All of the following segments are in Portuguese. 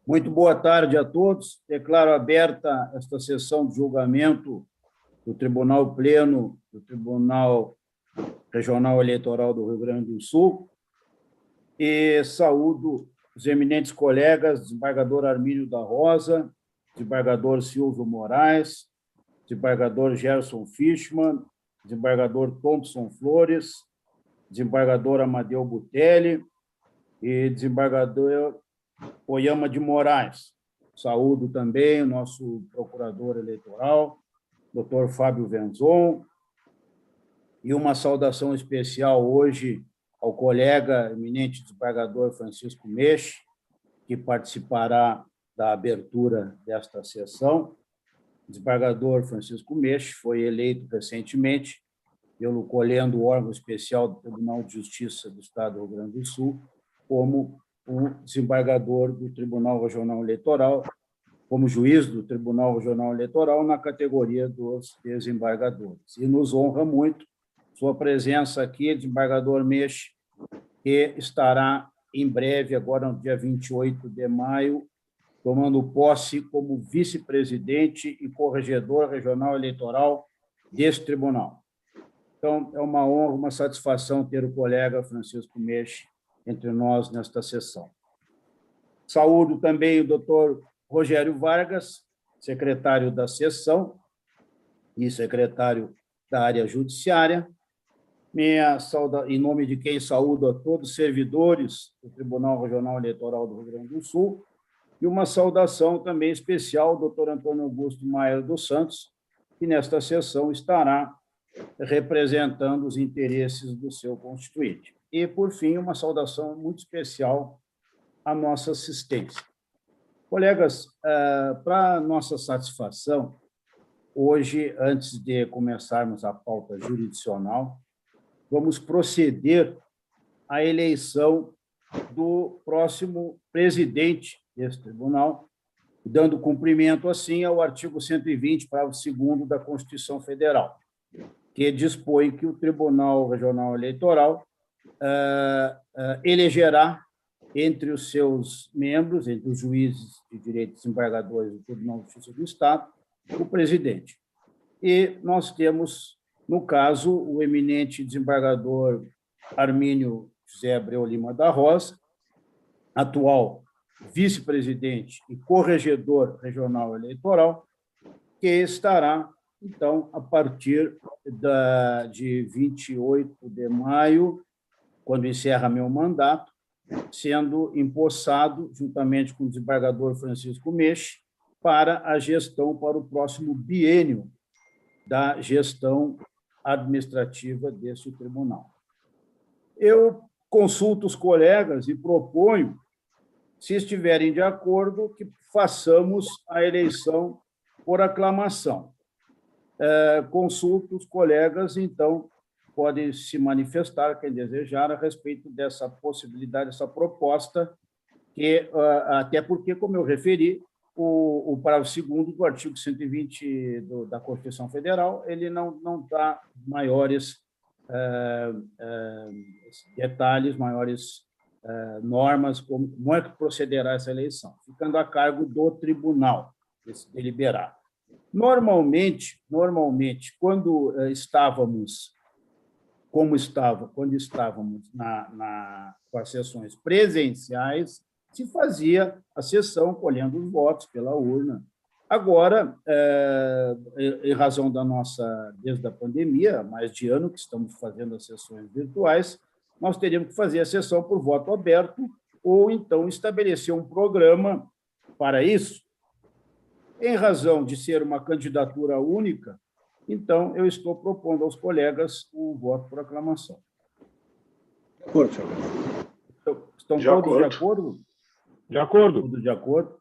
Muito boa tarde a todos. Declaro aberta esta sessão de julgamento do Tribunal Pleno do Tribunal Regional Eleitoral do Rio Grande do Sul e saúdo os eminentes colegas, desembargador Armínio da Rosa, desembargador Silvio Moraes, desembargador Gerson Fischmann, desembargador Thompson Flores, desembargador Amadeu Butelli e desembargador Oyama de Moraes. Saúdo também o nosso procurador eleitoral, doutor Fábio Venzon, e uma saudação especial hoje ao colega eminente desembargador Francisco Meche, que participará da abertura desta sessão. O desembargador Francisco Meche foi eleito recentemente pelo colendo órgão especial do Tribunal de Justiça do Estado do Rio Grande do Sul como o desembargador do Tribunal Regional Eleitoral, como juiz do Tribunal Regional Eleitoral na categoria dos desembargadores. E nos honra muito sua presença aqui, desembargador Meche, que estará em breve, agora no dia 28 de maio, tomando posse como vice-presidente e corregedor regional eleitoral deste tribunal. Então, é uma honra, uma satisfação ter o colega Francisco Meche entre nós nesta sessão. Saúdo também o doutor Rogério Vargas, secretário da sessão e secretário da área judiciária. Em nome de quem saúdo a todos os servidores do Tribunal Regional Eleitoral do Rio Grande do Sul, e uma saudação também especial ao doutor Antônio Augusto Maier dos Santos, que nesta sessão estará representando os interesses do seu constituinte. E, por fim, uma saudação muito especial à nossa assistência. Colegas, para nossa satisfação, hoje, antes de começarmos a pauta jurisdicional, vamos proceder à eleição do próximo presidente desse tribunal, dando cumprimento, assim, ao artigo 120, parágrafo 2º da Constituição Federal, que dispõe que o Tribunal Regional Eleitoral elegerá entre os seus membros, entre os juízes de direito desembargadores do Tribunal de Justiça do Estado, o presidente. E nós temos, no caso, o eminente desembargador Armínio José Abreu Lima da Rosa, atual vice-presidente e corregedor regional eleitoral, que estará, então, a partir de 28 de maio, quando encerra meu mandato, sendo empossado, juntamente com o desembargador Francisco Meche, para a gestão para o próximo biênio da gestão administrativa deste tribunal. Eu consulto os colegas e proponho, se estiverem de acordo, que façamos a eleição por aclamação. Consulto os colegas, então, podem se manifestar, quem desejar, a respeito dessa possibilidade, dessa proposta, que, até porque, como eu referi, o parágrafo 2º do artigo 120 da Constituição Federal, ele não dá maiores detalhes, maiores normas, como é que procederá essa eleição, ficando a cargo do tribunal deliberar. Normalmente, quando estávamos com as sessões presenciais, se fazia a sessão colhendo os votos pela urna. Agora, em razão desde a pandemia, mais de ano que estamos fazendo as sessões virtuais, nós teríamos que fazer a sessão por voto aberto ou, então, estabelecer um programa para isso. Em razão de ser uma candidatura única, então, eu estou propondo aos colegas o voto por aclamação. De acordo, senhor. Estão todos de acordo? De acordo. Todos de acordo?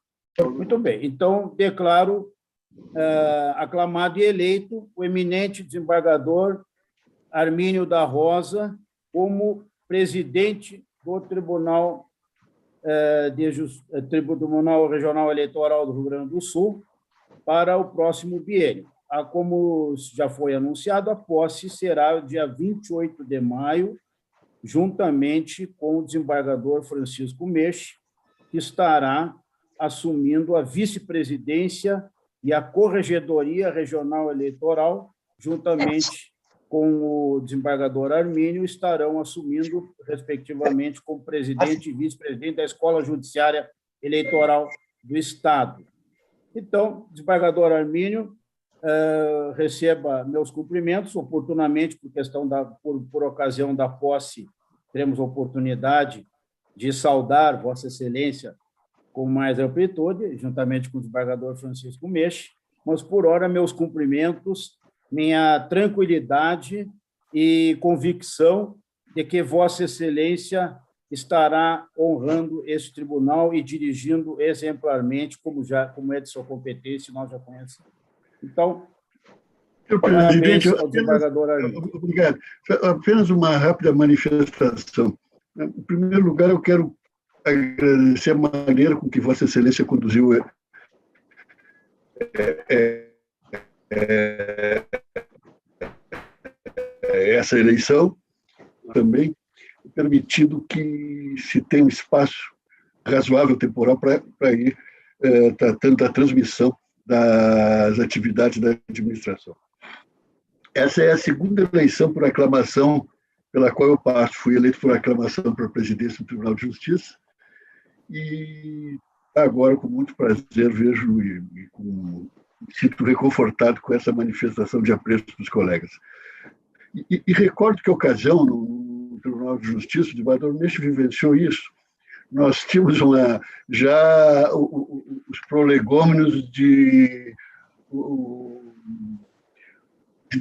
Muito bem. Então, declaro aclamado e eleito o eminente desembargador Armínio da Rosa como presidente do Tribunal Regional Eleitoral do Rio Grande do Sul para o próximo biênio. Como já foi anunciado, a posse será dia 28 de maio, juntamente com o desembargador Francisco Meche, que estará assumindo a vice-presidência e a Corregedoria Regional Eleitoral, juntamente com o desembargador Armínio, estarão assumindo, respectivamente, como presidente e vice-presidente da Escola Judiciária Eleitoral do Estado. Então, desembargador Armínio, receba meus cumprimentos oportunamente, por ocasião da posse, teremos a oportunidade de saudar Vossa Excelência com mais amplitude, juntamente com o desembargador Francisco Meche, mas, por hora, meus cumprimentos, minha tranquilidade e convicção de que Vossa Excelência estará honrando esse tribunal e dirigindo exemplarmente, como é de sua competência, nós já conhecemos. Então, senhor presidente, ao desembargador Armínio. Obrigado. Apenas uma rápida manifestação. Em primeiro lugar, eu quero agradecer a maneira com que Vossa Excelência conduziu essa eleição, também permitindo que se tenha um espaço razoável temporal para ir tratando da transmissão das atividades da administração. Essa é a segunda eleição por aclamação pela qual eu passo. Fui eleito por aclamação para a presidência do Tribunal de Justiça e agora, com muito prazer, vejo e me sinto reconfortado com essa manifestação de apreço dos colegas. E recordo que a ocasião, no Tribunal de Justiça, o desembargador Meche vivenciou isso. Nós tínhamos já os prolegômenos de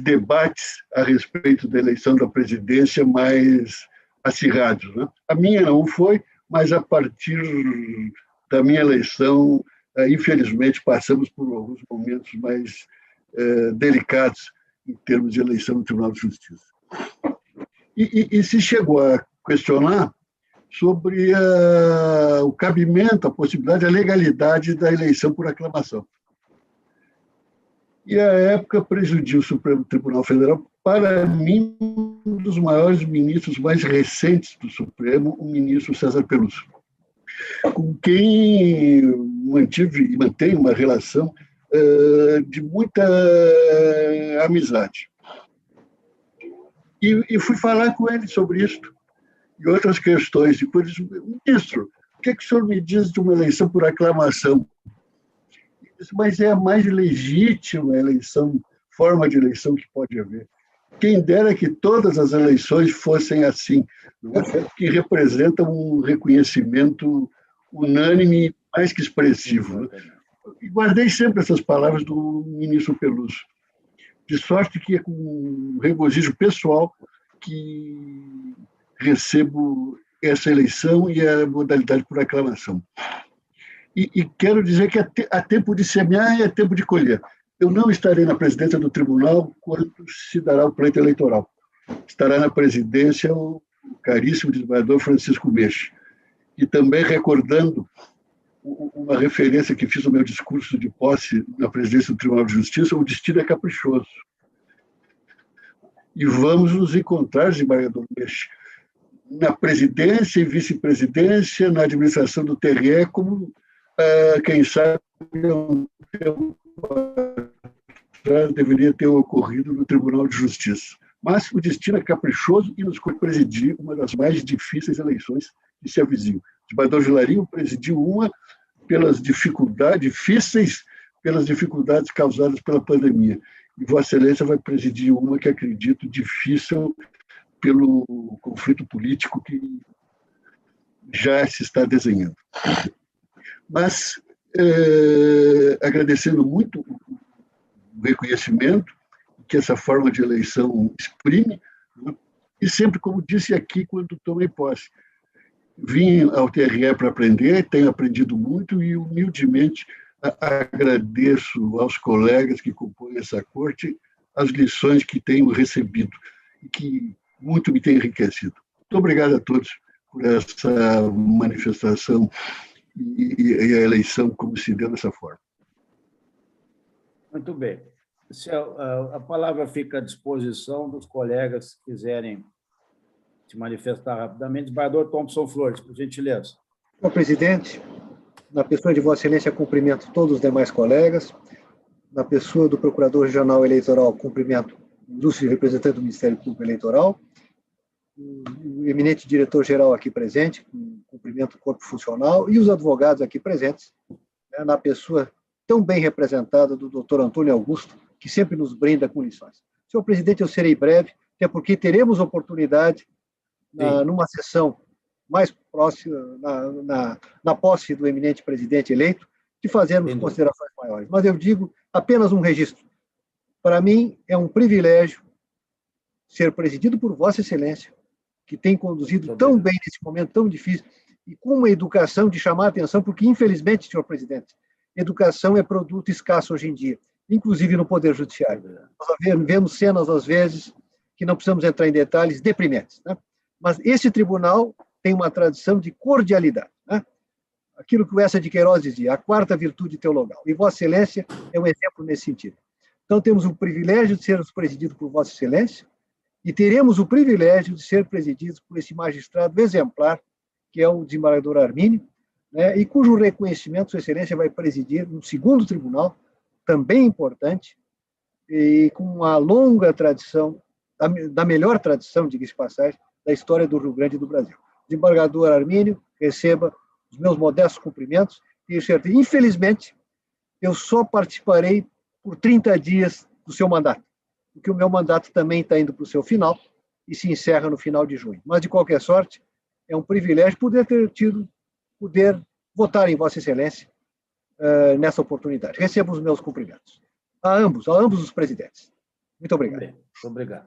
debates a respeito da eleição da presidência mais acirrados, né? A minha não foi, mas a partir da minha eleição, infelizmente, passamos por alguns momentos mais delicados em termos de eleição no Tribunal de Justiça. E se chegou a questionar sobre o cabimento, a possibilidade, a legalidade da eleição por aclamação. E, à época, presidiu o Supremo Tribunal Federal, para mim, um dos maiores ministros mais recentes do Supremo, o ministro César Peluso, com quem mantive e mantenho uma relação de muita amizade. E fui falar com ele sobre isso e outras questões. Depois disse: ministro, o que o senhor me diz de uma eleição por aclamação? Ele disse: mas é a mais legítima eleição, forma de eleição que pode haver. Quem dera que todas as eleições fossem assim, que representam um reconhecimento unânime, mais que expressivo. E guardei sempre essas palavras do ministro Peluso, de sorte que é com regozijo pessoal que recebo essa eleição e a modalidade por aclamação. E quero dizer que há tempo de semear e há tempo de colher. Eu não estarei na presidência do tribunal quando se dará o pleito eleitoral. Estará na presidência o caríssimo desembargador Francisco Meche. E também recordando uma referência que fiz no meu discurso de posse na presidência do Tribunal de Justiça: o destino é caprichoso. E vamos nos encontrar, desembargador Meche, na presidência e vice-presidência, na administração do TRE, como, quem sabe, deveria ter ocorrido no Tribunal de Justiça. Mas o destino é caprichoso e nos presidir uma das mais difíceis eleições que se avizinham. O desembargador Vilarinho presidiu uma pelas dificuldades difíceis, pelas dificuldades causadas pela pandemia. E Vossa Excelência vai presidir uma que acredito difícil pelo conflito político que já se está desenhando. Mas, agradecendo muito o reconhecimento que essa forma de eleição exprime, né? E sempre, como disse aqui quando tomei posse, vim ao TRE para aprender, tenho aprendido muito e, humildemente, agradeço aos colegas que compõem essa corte as lições que tenho recebido e que muito me têm enriquecido. Muito obrigado a todos por essa manifestação e a eleição como se deu dessa forma. Muito bem. A palavra fica à disposição dos colegas que quiserem se manifestar rapidamente. Desembargador Thompson Flores, por gentileza. Senhor presidente, Na pessoa de Vossa Excelência, cumprimento todos os demais colegas. Na pessoa do Procurador Regional Eleitoral, cumprimento o ilustre representante do Ministério Público Eleitoral, o eminente diretor-geral aqui presente, cumprimento o corpo funcional, e os advogados aqui presentes, né, na pessoa tão bem representada do doutor Antônio Augusto, que sempre nos brinda com lições. Senhor presidente, eu serei breve, até porque teremos oportunidade, numa sessão mais próxima, na posse do eminente presidente eleito, de fazermos considerações maiores. Mas eu digo apenas um registro. Para mim, é um privilégio ser presidido por Vossa Excelência, que tem conduzido tão bem nesse momento tão difícil, e com uma educação de chamar a atenção, porque, infelizmente, senhor presidente, educação é produto escasso hoje em dia, inclusive no Poder Judiciário. Nós vemos cenas, às vezes, que não precisamos entrar em detalhes, deprimentes, né? Mas esse tribunal tem uma tradição de cordialidade, né? Aquilo que o Eça de Queiroz dizia, a quarta virtude teologal. E Vossa Excelência é um exemplo nesse sentido. Então, temos o privilégio de sermos presididos por Vossa Excelência e teremos o privilégio de ser presididos por esse magistrado exemplar, que é o desembargador Armínio, né, e cujo reconhecimento Sua Excelência vai presidir um segundo tribunal, também importante, e com uma longa tradição, da melhor tradição, diga-se de passagem, da história do Rio Grande do Brasil. Desembargador Armínio, receba os meus modestos cumprimentos, e, infelizmente, eu só participarei por 30 dias do seu mandato, porque o meu mandato também está indo para o seu final e se encerra no final de junho. Mas, de qualquer sorte, é um privilégio poder votar em Vossa Excelência nessa oportunidade. Recebo os meus cumprimentos. A ambos os presidentes. Muito obrigado. Muito obrigado.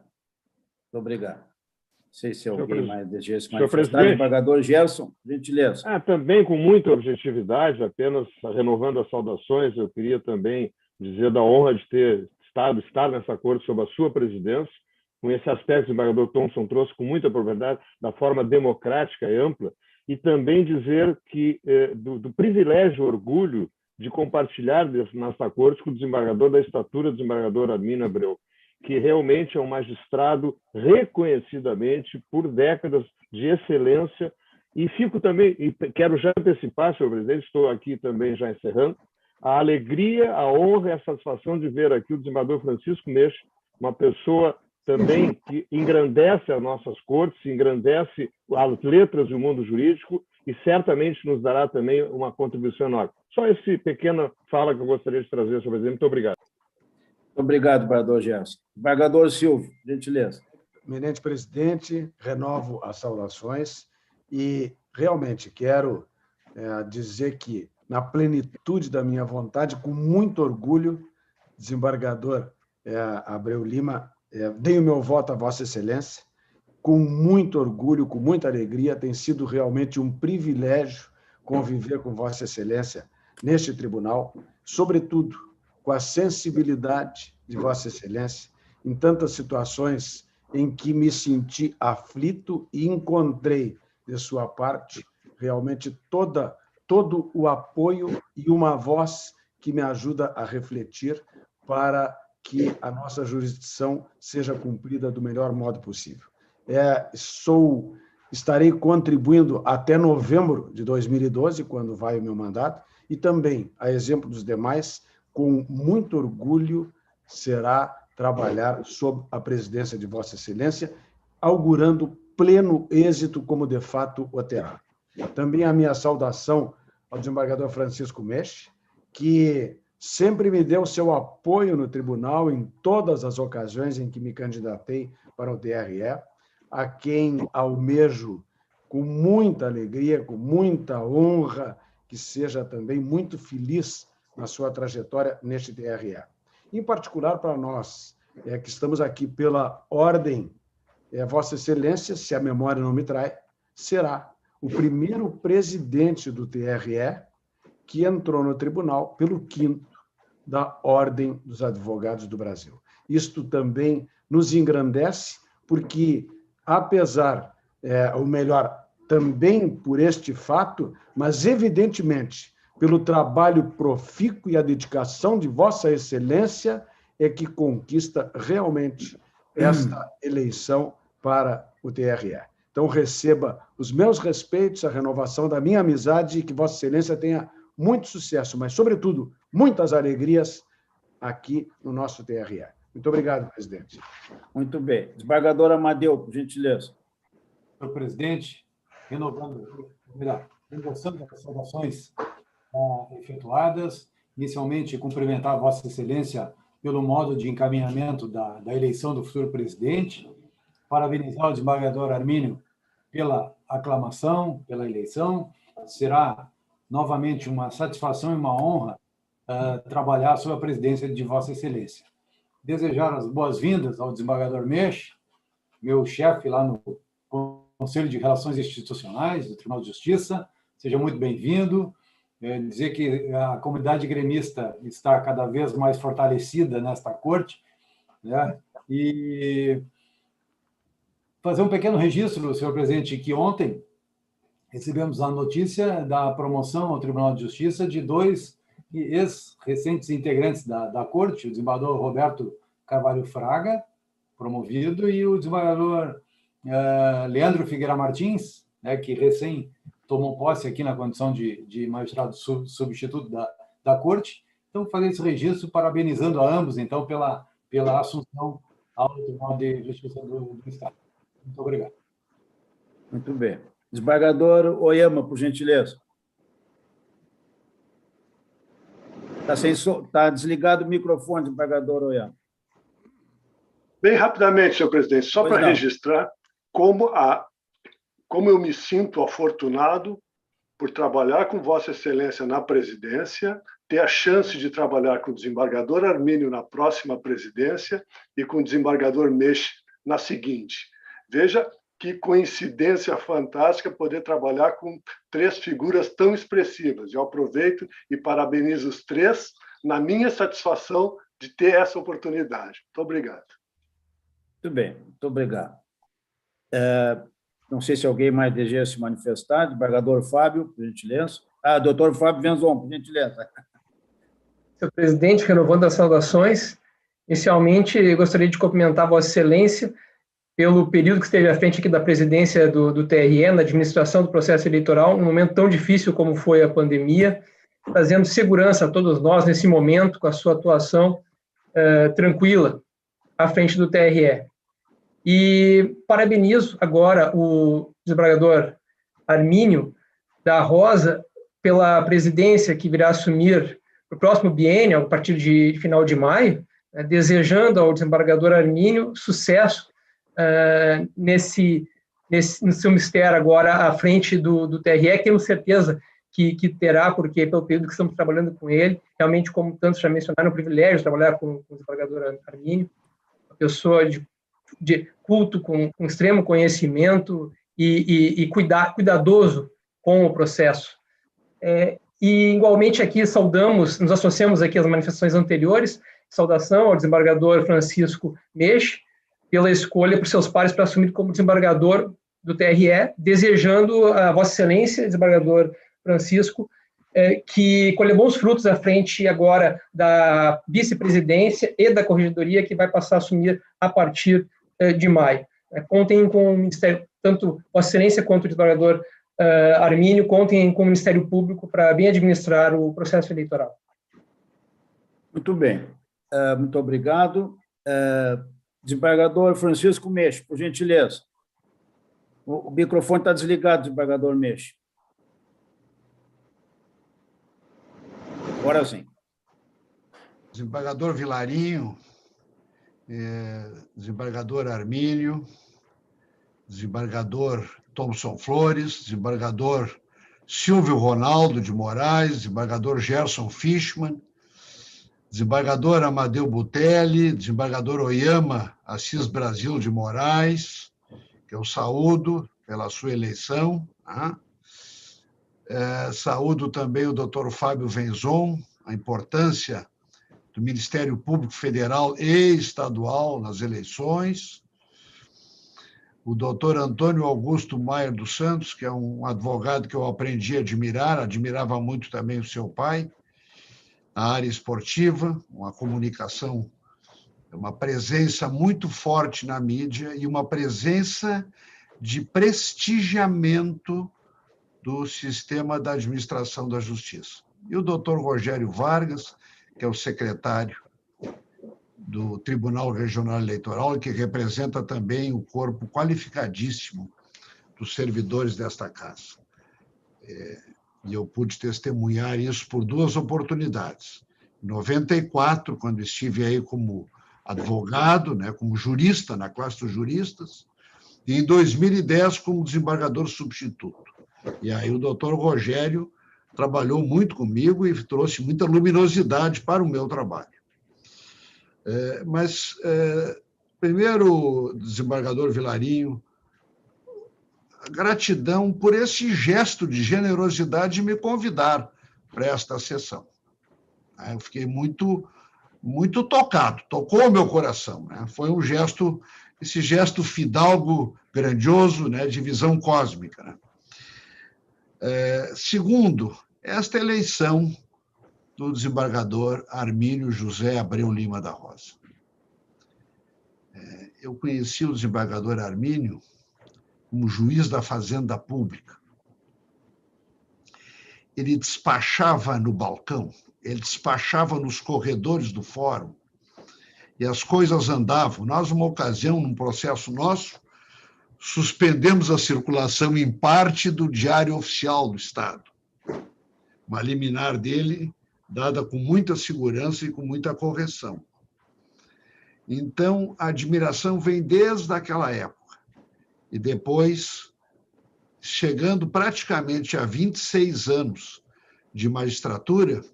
Muito obrigado. Não sei se alguém mais deseja se manifestar. Desembargador Gerson, gentileza. Também com muita objetividade, apenas renovando as saudações, eu queria também dizer da honra de ter estar nessa corte sob a sua presidência, com esse aspecto que o desembargador Thomson trouxe com muita propriedade, da forma democrática e ampla, e também dizer que do privilégio, orgulho de compartilhar nessa corte com o desembargador da estatura, o desembargador Armínio Abreu, que realmente é um magistrado reconhecidamente por décadas de excelência, e fico também, e quero já antecipar, senhor presidente, estou aqui também já encerrando, a alegria, a honra e a satisfação de ver aqui o desembargador Francisco Meixa, uma pessoa também que engrandece as nossas cortes, engrandece as letras e o mundo jurídico e certamente nos dará também uma contribuição enorme. Só essa pequena fala que eu gostaria de trazer, senhor presidente. Muito obrigado. Muito obrigado, desembargador Gerson. Desembargador Silvio, gentileza. Eminente presidente, renovo as saudações e realmente quero dizer que, na plenitude da minha vontade, com muito orgulho, desembargador Abreu Lima, dei o meu voto a Vossa Excelência, com muito orgulho, com muita alegria, tem sido realmente um privilégio conviver com Vossa Excelência neste tribunal, sobretudo com a sensibilidade de Vossa Excelência, em tantas situações em que me senti aflito e encontrei, de sua parte, realmente todo o apoio e uma voz que me ajuda a refletir para que a nossa jurisdição seja cumprida do melhor modo possível. Estarei contribuindo até novembro de 2012, quando vai o meu mandato, e também, a exemplo dos demais, com muito orgulho, será trabalhar sob a presidência de Vossa Excelência, augurando pleno êxito, como de fato o terá. Também a minha saudação ao desembargador Francisco Meixa, que sempre me deu seu apoio no tribunal em todas as ocasiões em que me candidatei para o TRE, a quem almejo com muita alegria, com muita honra, que seja também muito feliz na sua trajetória neste TRE. Em particular para nós, que estamos aqui pela ordem, Vossa Excelência, se a memória não me trai, será o primeiro presidente do TRE que entrou no tribunal pelo 5º da Ordem dos Advogados do Brasil. Isto também nos engrandece, porque, apesar, ou melhor, também por este fato, mas, evidentemente, pelo trabalho profícuo e a dedicação de Vossa Excelência, é que conquista realmente esta eleição para o TRE. Então, receba os meus respeitos, a renovação da minha amizade e que Vossa Excelência tenha muito sucesso, mas, sobretudo, muitas alegrias aqui no nosso TRE. Muito obrigado, presidente. Muito bem. Desembargador Amadeu, por gentileza. Senhor presidente, renovando as saudações efetuadas, inicialmente cumprimentar Vossa Excelência pelo modo de encaminhamento da eleição do futuro presidente, parabenizar o desembargador Armínio pela aclamação, pela eleição. Será novamente uma satisfação e uma honra trabalhar sob a presidência de Vossa Excelência. Desejar as boas-vindas ao desembargador Mech, meu chefe lá no Conselho de Relações Institucionais do Tribunal de Justiça. Seja muito bem-vindo. Dizer que a comunidade gremista está cada vez mais fortalecida nesta corte, né? E fazer um pequeno registro, senhor presidente, que ontem recebemos a notícia da promoção ao Tribunal de Justiça de 2 ex-recentes integrantes da corte, o desembargador Roberto Carvalho Fraga, promovido, e o desembargador Leandro Figueira Martins, né, que recém tomou posse aqui na condição de magistrado substituto da corte. Então, fazer esse registro, parabenizando a ambos, então, pela assunção ao Tribunal de Justiça do Estado. Muito obrigado. Muito bem. Desembargador Oyama, por gentileza. Está desligado o microfone, desembargador Oyama. Bem rapidamente, senhor presidente, só para registrar como eu me sinto afortunado por trabalhar com Vossa Excelência na presidência, ter a chance de trabalhar com o desembargador Armínio na próxima presidência e com o desembargador Mech na seguinte. Veja que coincidência fantástica poder trabalhar com 3 figuras tão expressivas. Eu aproveito e parabenizo os 3 na minha satisfação de ter essa oportunidade. Muito obrigado. Muito bem, muito obrigado. Não sei se alguém mais deseja se manifestar. Desembargador Fábio, por gentileza. Doutor Fábio Venzon, por gentileza. Senhor presidente, renovando as saudações, inicialmente gostaria de cumprimentar Vossa Excelência pelo período que esteve à frente aqui da presidência do TRE, na administração do processo eleitoral, num momento tão difícil como foi a pandemia, trazendo segurança a todos nós nesse momento, com a sua atuação tranquila à frente do TRE. E parabenizo agora o desembargador Armínio da Rosa pela presidência que virá assumir o próximo biênio, a partir de final de maio, desejando ao desembargador Armínio sucesso no seu mistério agora à frente do TRE, que temos certeza que terá, porque pelo período que estamos trabalhando com ele, realmente, como tantos já mencionaram, é um privilégio trabalhar com o desembargador Armínio, uma pessoa de culto, com extremo conhecimento e cuidadoso com o processo. E, igualmente, aqui nos associamos aqui às manifestações anteriores, saudação ao desembargador Francisco Mech, pela escolha por seus pares para assumir como desembargador do TRE, desejando a Vossa Excelência, desembargador Francisco, que colhe bons frutos à frente agora da vice-presidência e da corregedoria, que vai passar a assumir a partir de maio. Contem com o Ministério, tanto Vossa Excelência quanto o desembargador Armínio, contem com o Ministério Público para bem administrar o processo eleitoral. Muito bem. Muito obrigado. Desembargador Francisco Mech, por gentileza. O microfone está desligado, desembargador Mech. Agora sim. Desembargador Vilarinho, desembargador Armínio, desembargador Thomson Flores, desembargador Silvio Ronaldo de Moraes, desembargador Gerson Fischmann, desembargador Amadeu Butelli, desembargador Oyama Assis Brasil de Moraes, que eu saúdo pela sua eleição. Saúdo também o doutor Fábio Venzon, a importância do Ministério Público Federal e Estadual nas eleições. O doutor Antônio Augusto Maier dos Santos, que é um advogado que eu aprendi a admirar, admirava muito também o seu pai, na área esportiva, uma comunicação, uma presença muito forte na mídia e uma presença de prestigiamento do sistema da administração da justiça. e o doutor Rogério Vargas, que é o secretário do Tribunal Regional Eleitoral, que representa também o corpo qualificadíssimo dos servidores desta casa. E eu pude testemunhar isso por 2 oportunidades. Em 94, quando estive aí como advogado, né, como jurista, na classe dos juristas, e em 2010 como desembargador substituto. E aí o doutor Rogério trabalhou muito comigo e trouxe muita luminosidade para o meu trabalho. Mas, primeiro, desembargador Vilarinho, gratidão por esse gesto de generosidade de me convidar para esta sessão. Eu fiquei muito tocado, tocou o meu coração. Foi um gesto, esse gesto fidalgo grandioso, de visão cósmica. Segundo, esta eleição do desembargador Armínio José Abreu Lima da Rosa. Eu conheci o desembargador Armínio como juiz da Fazenda Pública. Ele despachava no balcão, ele despachava nos corredores do fórum, e as coisas andavam. Nós, numa ocasião, num processo nosso, suspendemos a circulação em parte do Diário Oficial do Estado. Uma liminar dele dada com muita segurança e com muita correção. Então, a admiração vem desde aquela época. E depois, chegando praticamente a 26 anos de magistratura,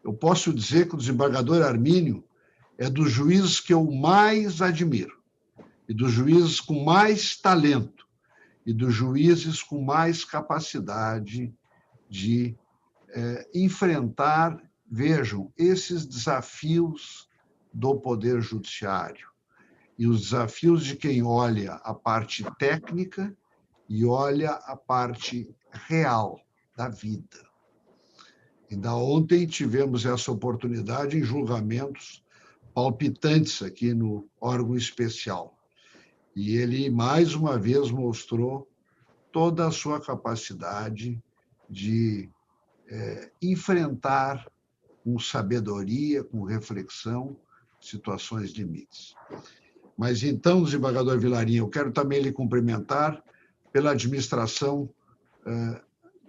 eu posso dizer que o desembargador Armínio é dos juízes que eu mais admiro, e dos juízes com mais talento, e dos juízes com mais capacidade de enfrentar, vejam, esses desafios do Poder Judiciário e os desafios de quem olha a parte técnica e olha a parte real da vida. Ainda ontem tivemos essa oportunidade em julgamentos palpitantes aqui no órgão especial. E ele, mais uma vez, mostrou toda a sua capacidade de enfrentar com sabedoria, com reflexão, situações limites. Mas então, desembargador Vilarinho, eu quero também lhe cumprimentar pela administração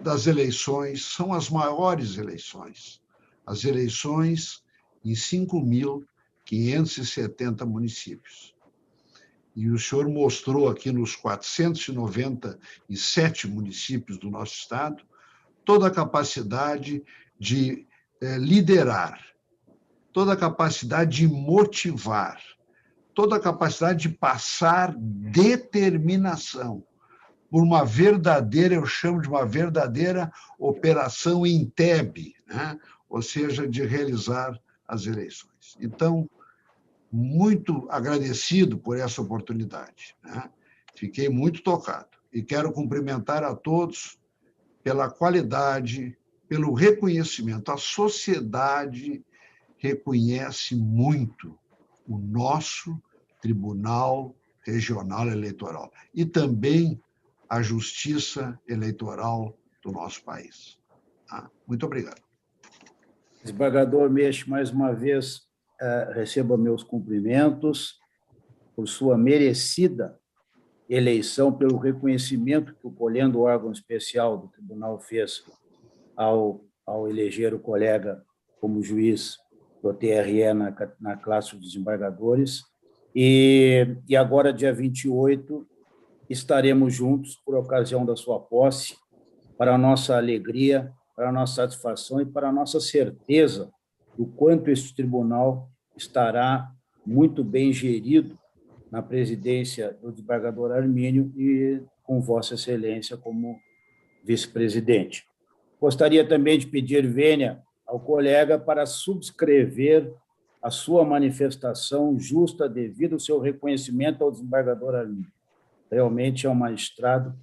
das eleições, são as maiores eleições. As eleições em 5.570 municípios. E o senhor mostrou aqui nos 497 municípios do nosso estado toda a capacidade de liderar, toda a capacidade de motivar, toda a capacidade de passar determinação por uma verdadeira, eu chamo de uma verdadeira operação em TEB, ou seja, de realizar as eleições. Então, muito agradecido por essa oportunidade. Fiquei muito tocado e quero cumprimentar a todos pela qualidade, pelo reconhecimento. A sociedade reconhece muito o nosso Tribunal Regional Eleitoral e também a Justiça Eleitoral do nosso país. Muito obrigado. Desembargador Meixe, mais uma vez, receba meus cumprimentos por sua merecida eleição, pelo reconhecimento que o colhendo órgão especial do tribunal fez ao eleger o colega como juiz do TRE na classe dos desembargadores. E agora, dia 28, estaremos juntos por ocasião da sua posse, para a nossa alegria, para a nossa satisfação e para a nossa certeza do quanto este tribunal estará muito bem gerido na presidência do desembargador Armínio e com Vossa Excelência como vice-presidente. Gostaria também de pedir vênia ao colega para subscrever a sua manifestação justa devido ao seu reconhecimento ao desembargador Armínio. Realmente é um magistrado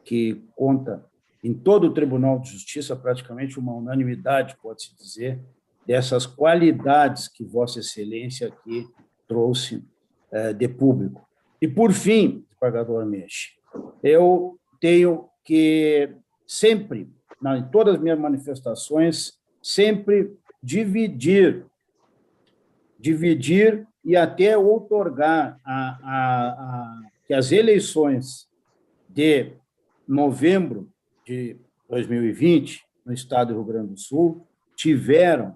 que conta em todo o Tribunal de Justiça, praticamente uma unanimidade, pode-se dizer, dessas qualidades que Vossa Excelência aqui trouxe de público. E, por fim, desembargador Meixe, eu tenho que sempre, em todas as minhas manifestações, sempre dividir e até outorgar que as eleições de novembro de 2020, no estado do Rio Grande do Sul, tiveram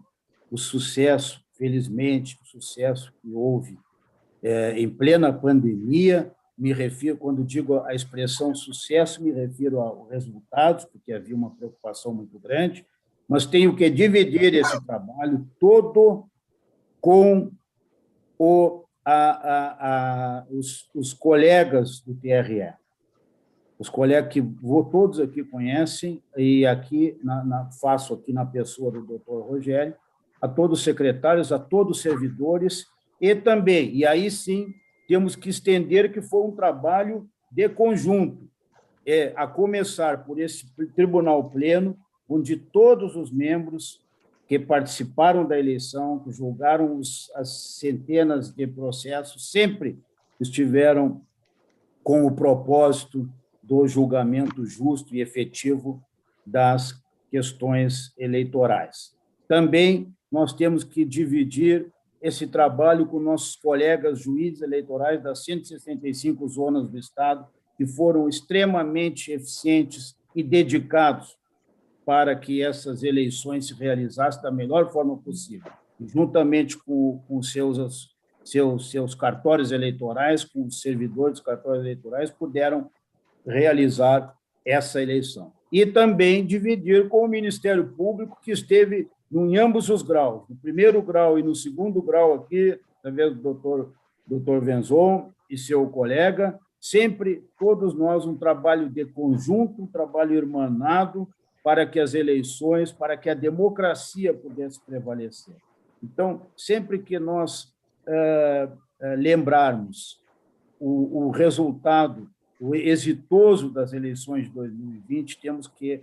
o sucesso, felizmente, o sucesso que houve em plena pandemia. Me refiro, quando digo a expressão sucesso, me refiro aos resultados, porque havia uma preocupação muito grande, mas tenho que dividir esse trabalho todo com os colegas do TRE, os colegas que todos aqui conhecem, e aqui faço aqui na pessoa do doutor Rogério, a todos os secretários, a todos os servidores, e também, e aí sim, temos que estender que foi um trabalho de conjunto, a começar por esse tribunal pleno, onde todos os membros que participaram da eleição, que julgaram as centenas de processos, sempre estiveram com o propósito do julgamento justo e efetivo das questões eleitorais. Também nós temos que dividir esse trabalho com nossos colegas juízes eleitorais das 165 zonas do Estado, que foram extremamente eficientes e dedicados para que essas eleições se realizassem da melhor forma possível, juntamente com seus cartórios eleitorais, com os servidores dos cartórios eleitorais, puderam realizar essa eleição. E também dividir com o Ministério Público, que esteve em ambos os graus, no primeiro grau e no segundo grau aqui, através do doutor Venzon e seu colega, sempre, todos nós, um trabalho de conjunto, um trabalho irmanado, para que as eleições, para que a democracia pudesse prevalecer. Então, sempre que nós lembrarmos o resultado, o exitoso das eleições de 2020, temos que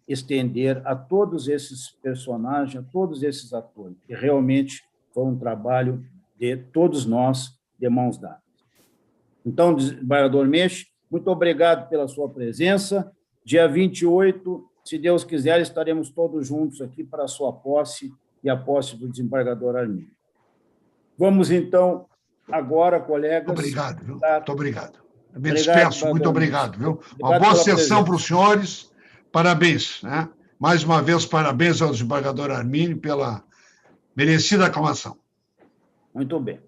estender a todos esses personagens, a todos esses atores, que realmente foi um trabalho de todos nós, de mãos dadas. Então, desembargador Menche, muito obrigado pela sua presença. Dia 28, se Deus quiser, estaremos todos juntos aqui para a sua posse e a posse do desembargador Armínio. Vamos, então, agora, colegas... Obrigado, viu? Muito obrigado. Eu me Obrigado, despeço, muito obrigado, viu? Uma Obrigado boa pela sessão presença. para os senhores. Parabéns, né? Mais uma vez, parabéns ao desembargador Armínio pela merecida aclamação. Muito bem.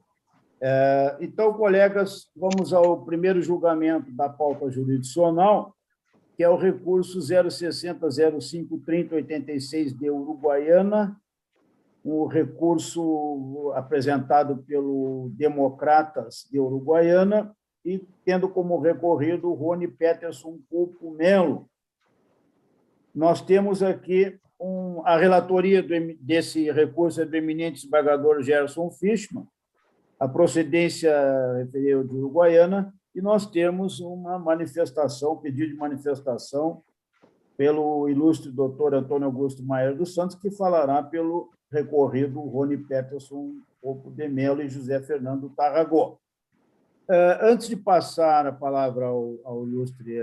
Então, colegas, vamos ao primeiro julgamento da pauta jurisdicional, que é o recurso 060-05-30-86 de Uruguaiana, um recurso apresentado pelo Democratas de Uruguaiana e tendo como recorrido o Rony Peterson Culpo Melo. Nós temos aqui a relatoria desse recurso é do eminente desembargador Gerson Fischmann, a procedência referida de Uruguaiana, e nós temos uma manifestação, pedido de manifestação pelo ilustre doutor Antônio Augusto Maier dos Santos, que falará pelo recorrido Rony Peterson Culpo de Melo e José Fernando Tarragó. Antes de passar a palavra ao ilustre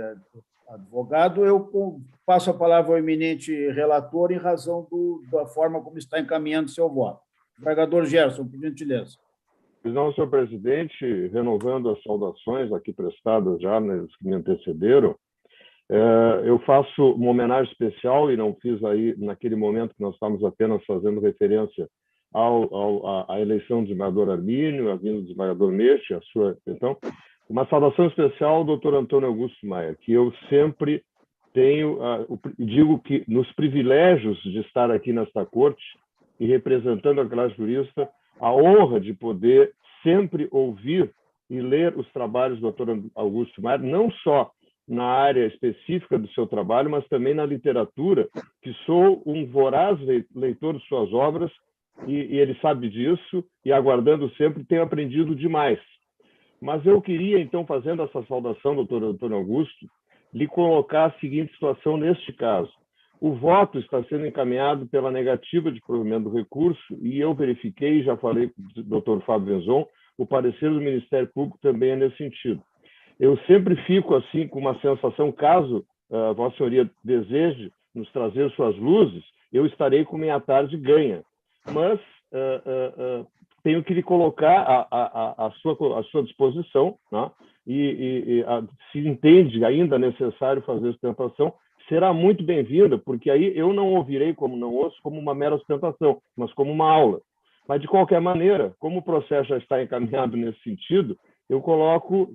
advogado, eu passo a palavra ao eminente relator em razão da forma como está encaminhando seu voto. Desembargador Gerson, por gentileza. Não, senhor presidente, renovando as saudações aqui prestadas já, né, que me antecederam, eu faço uma homenagem especial, e não fiz aí naquele momento que nós estávamos apenas fazendo referência à eleição do desembargador Armínio, a vinda do desembargador Menche, a sua, então, uma saudação especial ao doutor Antônio Augusto Maier, que eu sempre digo que nos privilégios de estar aqui nesta corte e representando a classe jurista, a honra de poder sempre ouvir e ler os trabalhos do doutor Augusto Maier, não só na área específica do seu trabalho, mas também na literatura, que sou um voraz leitor de suas obras, e ele sabe disso, e aguardando sempre, tenho aprendido demais. Mas eu queria, então, fazendo essa saudação, doutor Antônio Augusto, lhe colocar a seguinte situação neste caso. O voto está sendo encaminhado pela negativa de provimento do recurso, e eu verifiquei, já falei com o doutor Fábio Venzon, o parecer do Ministério Público também é nesse sentido. Eu sempre fico assim com uma sensação, caso Vossa Senhoria deseje nos trazer suas luzes, eu estarei com minha tarde ganha. Mas tenho que lhe colocar à sua disposição, né? Se entende ainda necessário fazer sustentação, será muito bem-vinda, porque aí eu não ouvirei, como não ouço, como uma mera sustentação, mas como uma aula. Mas, de qualquer maneira, como o processo já está encaminhado nesse sentido, eu coloco,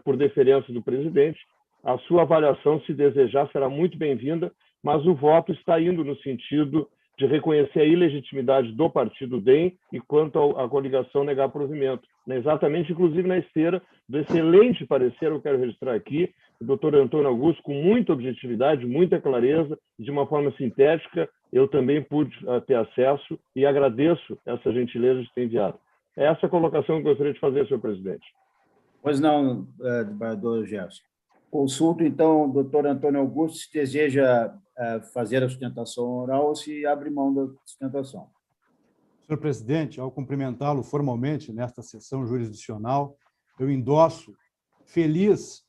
por deferência do presidente, a sua avaliação, se desejar, será muito bem-vinda, mas o voto está indo no sentido de reconhecer a ilegitimidade do partido DEM e, quanto à coligação, negar provimento. Exatamente, inclusive, na esteira do excelente parecer, eu quero registrar aqui, o doutor Antônio Augusto, com muita objetividade, muita clareza, de uma forma sintética, eu também pude ter acesso e agradeço essa gentileza de ter enviado. É essa a colocação que eu gostaria de fazer, senhor presidente. Pois não, desembargador Gerson. Consulto, então, o doutor Antônio Augusto, se deseja fazer a sustentação oral ou se abre mão da sustentação. Senhor presidente, ao cumprimentá-lo formalmente nesta sessão jurisdicional, eu endosso, feliz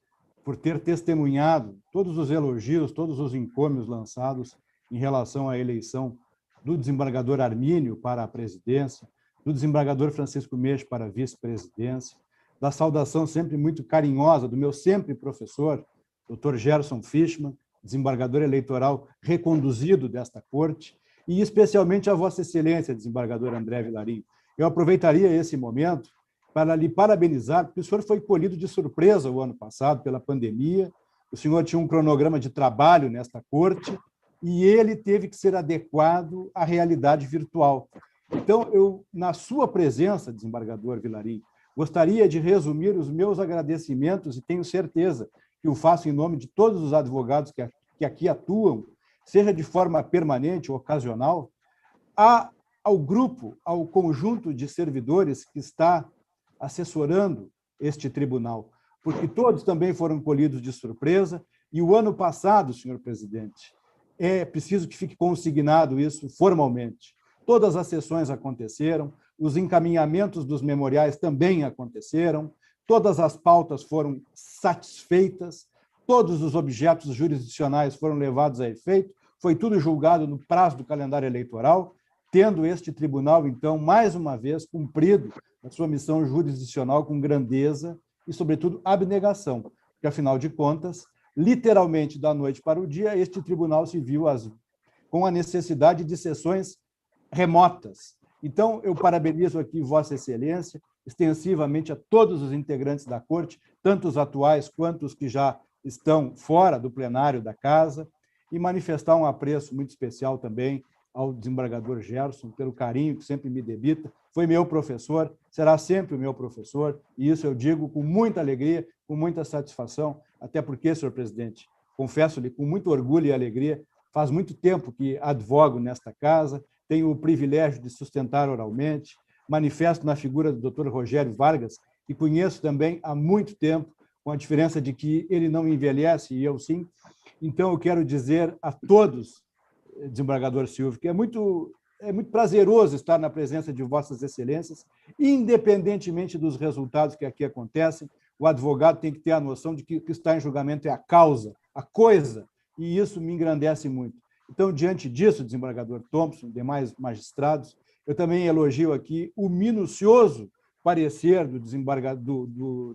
por ter testemunhado todos os elogios, todos os encômios lançados em relação à eleição do desembargador Armínio para a presidência, do desembargador Francisco Meix para a vice-presidência, da saudação sempre muito carinhosa do meu sempre professor, Dr. Gerson Fischmann, desembargador eleitoral reconduzido desta corte, e especialmente a Vossa Excelência, desembargador André Vilarinho. Eu aproveitaria esse momento para lhe parabenizar, porque o senhor foi colhido de surpresa o ano passado pela pandemia, o senhor tinha um cronograma de trabalho nesta corte e ele teve que ser adequado à realidade virtual. Então, eu, na sua presença, desembargador Vilarinho, gostaria de resumir os meus agradecimentos e tenho certeza que o faço em nome de todos os advogados que aqui atuam, seja de forma permanente ou ocasional, ao grupo, ao conjunto de servidores que está assessorando este tribunal, porque todos também foram colhidos de surpresa, e o ano passado, senhor presidente, é preciso que fique consignado isso formalmente. Todas as sessões aconteceram, os encaminhamentos dos memoriais também aconteceram, todas as pautas foram satisfeitas, todos os objetos jurisdicionais foram levados a efeito, foi tudo julgado no prazo do calendário eleitoral, tendo este tribunal, então, mais uma vez, cumprido a sua missão jurisdicional com grandeza e, sobretudo, abnegação, porque, afinal de contas, literalmente, da noite para o dia, este tribunal se viu com a necessidade de sessões remotas. Então, eu parabenizo aqui Vossa Excelência, extensivamente a todos os integrantes da Corte, tanto os atuais quanto os que já estão fora do plenário da Casa, e manifestar um apreço muito especial também ao desembargador Gerson, pelo carinho que sempre me debita. Foi meu professor, será sempre o meu professor, e isso eu digo com muita alegria, com muita satisfação, até porque, senhor presidente, confesso-lhe com muito orgulho e alegria, faz muito tempo que advogo nesta casa, tenho o privilégio de sustentar oralmente, manifesto na figura do Dr. Rogério Vargas, que conheço também há muito tempo, com a diferença de que ele não envelhece e eu sim. Então, eu quero dizer a todos, desembargador Silvio, que é muito prazeroso estar na presença de Vossas Excelências, independentemente dos resultados que aqui acontecem, o advogado tem que ter a noção de que o que está em julgamento é a causa, a coisa, e isso me engrandece muito. Então, diante disso, desembargador Thompson, demais magistrados, eu também elogio aqui o minucioso parecer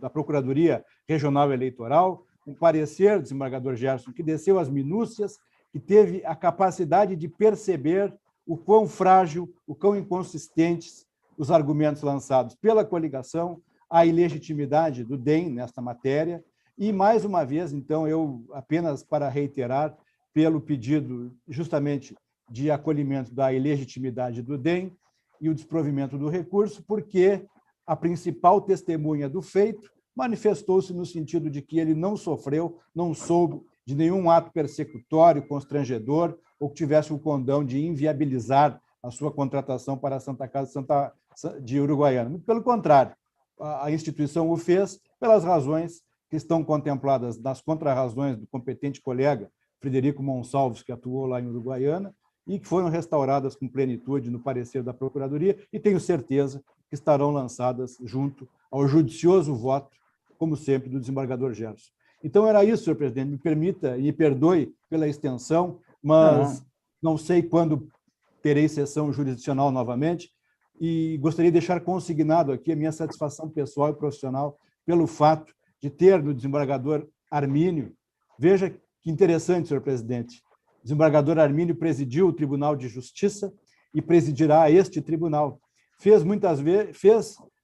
da Procuradoria Regional Eleitoral, um parecer, desembargador Gerson, que desceu às minúcias, que teve a capacidade de perceber o quão frágil, o quão inconsistentes os argumentos lançados pela coligação, a ilegitimidade do DEM nesta matéria, e, mais uma vez, então, eu apenas para reiterar, pelo pedido justamente de acolhimento da ilegitimidade do DEM e o desprovimento do recurso, porque a principal testemunha do feito manifestou-se no sentido de que ele não sofreu, não soube de nenhum ato persecutório, constrangedor, ou que tivesse o condão de inviabilizar a sua contratação para a Santa Casa de Uruguaiana. Muito pelo contrário, a instituição o fez pelas razões que estão contempladas nas contrarrazões do competente colega Frederico Monsalves, que atuou lá em Uruguaiana, e que foram restauradas com plenitude no parecer da Procuradoria, e tenho certeza que estarão lançadas junto ao judicioso voto, como sempre, do desembargador Gerson. Então, era isso, senhor presidente. Me permita e me perdoe pela extensão, mas não sei quando terei sessão jurisdicional novamente, e gostaria de deixar consignado aqui a minha satisfação pessoal e profissional pelo fato de ter no desembargador Armínio, veja que interessante, senhor presidente, o desembargador Armínio presidiu o Tribunal de Justiça e presidirá este tribunal. Fez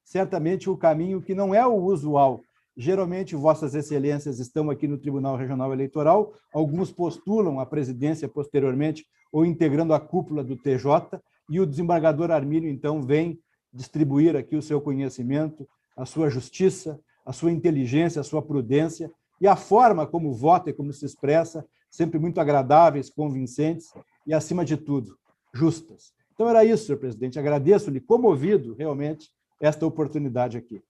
certamente o caminho que não é o usual. Geralmente, vossas excelências estão aqui no Tribunal Regional Eleitoral, alguns postulam a presidência posteriormente ou integrando a cúpula do TJ, e o desembargador Armínio, então, vem distribuir aqui o seu conhecimento, a sua justiça, a sua inteligência, a sua prudência e a forma como vota e como se expressa, sempre muito agradáveis, convincentes e, acima de tudo, justas. Então, era isso, senhor presidente. Agradeço-lhe, comovido, realmente, esta oportunidade aqui.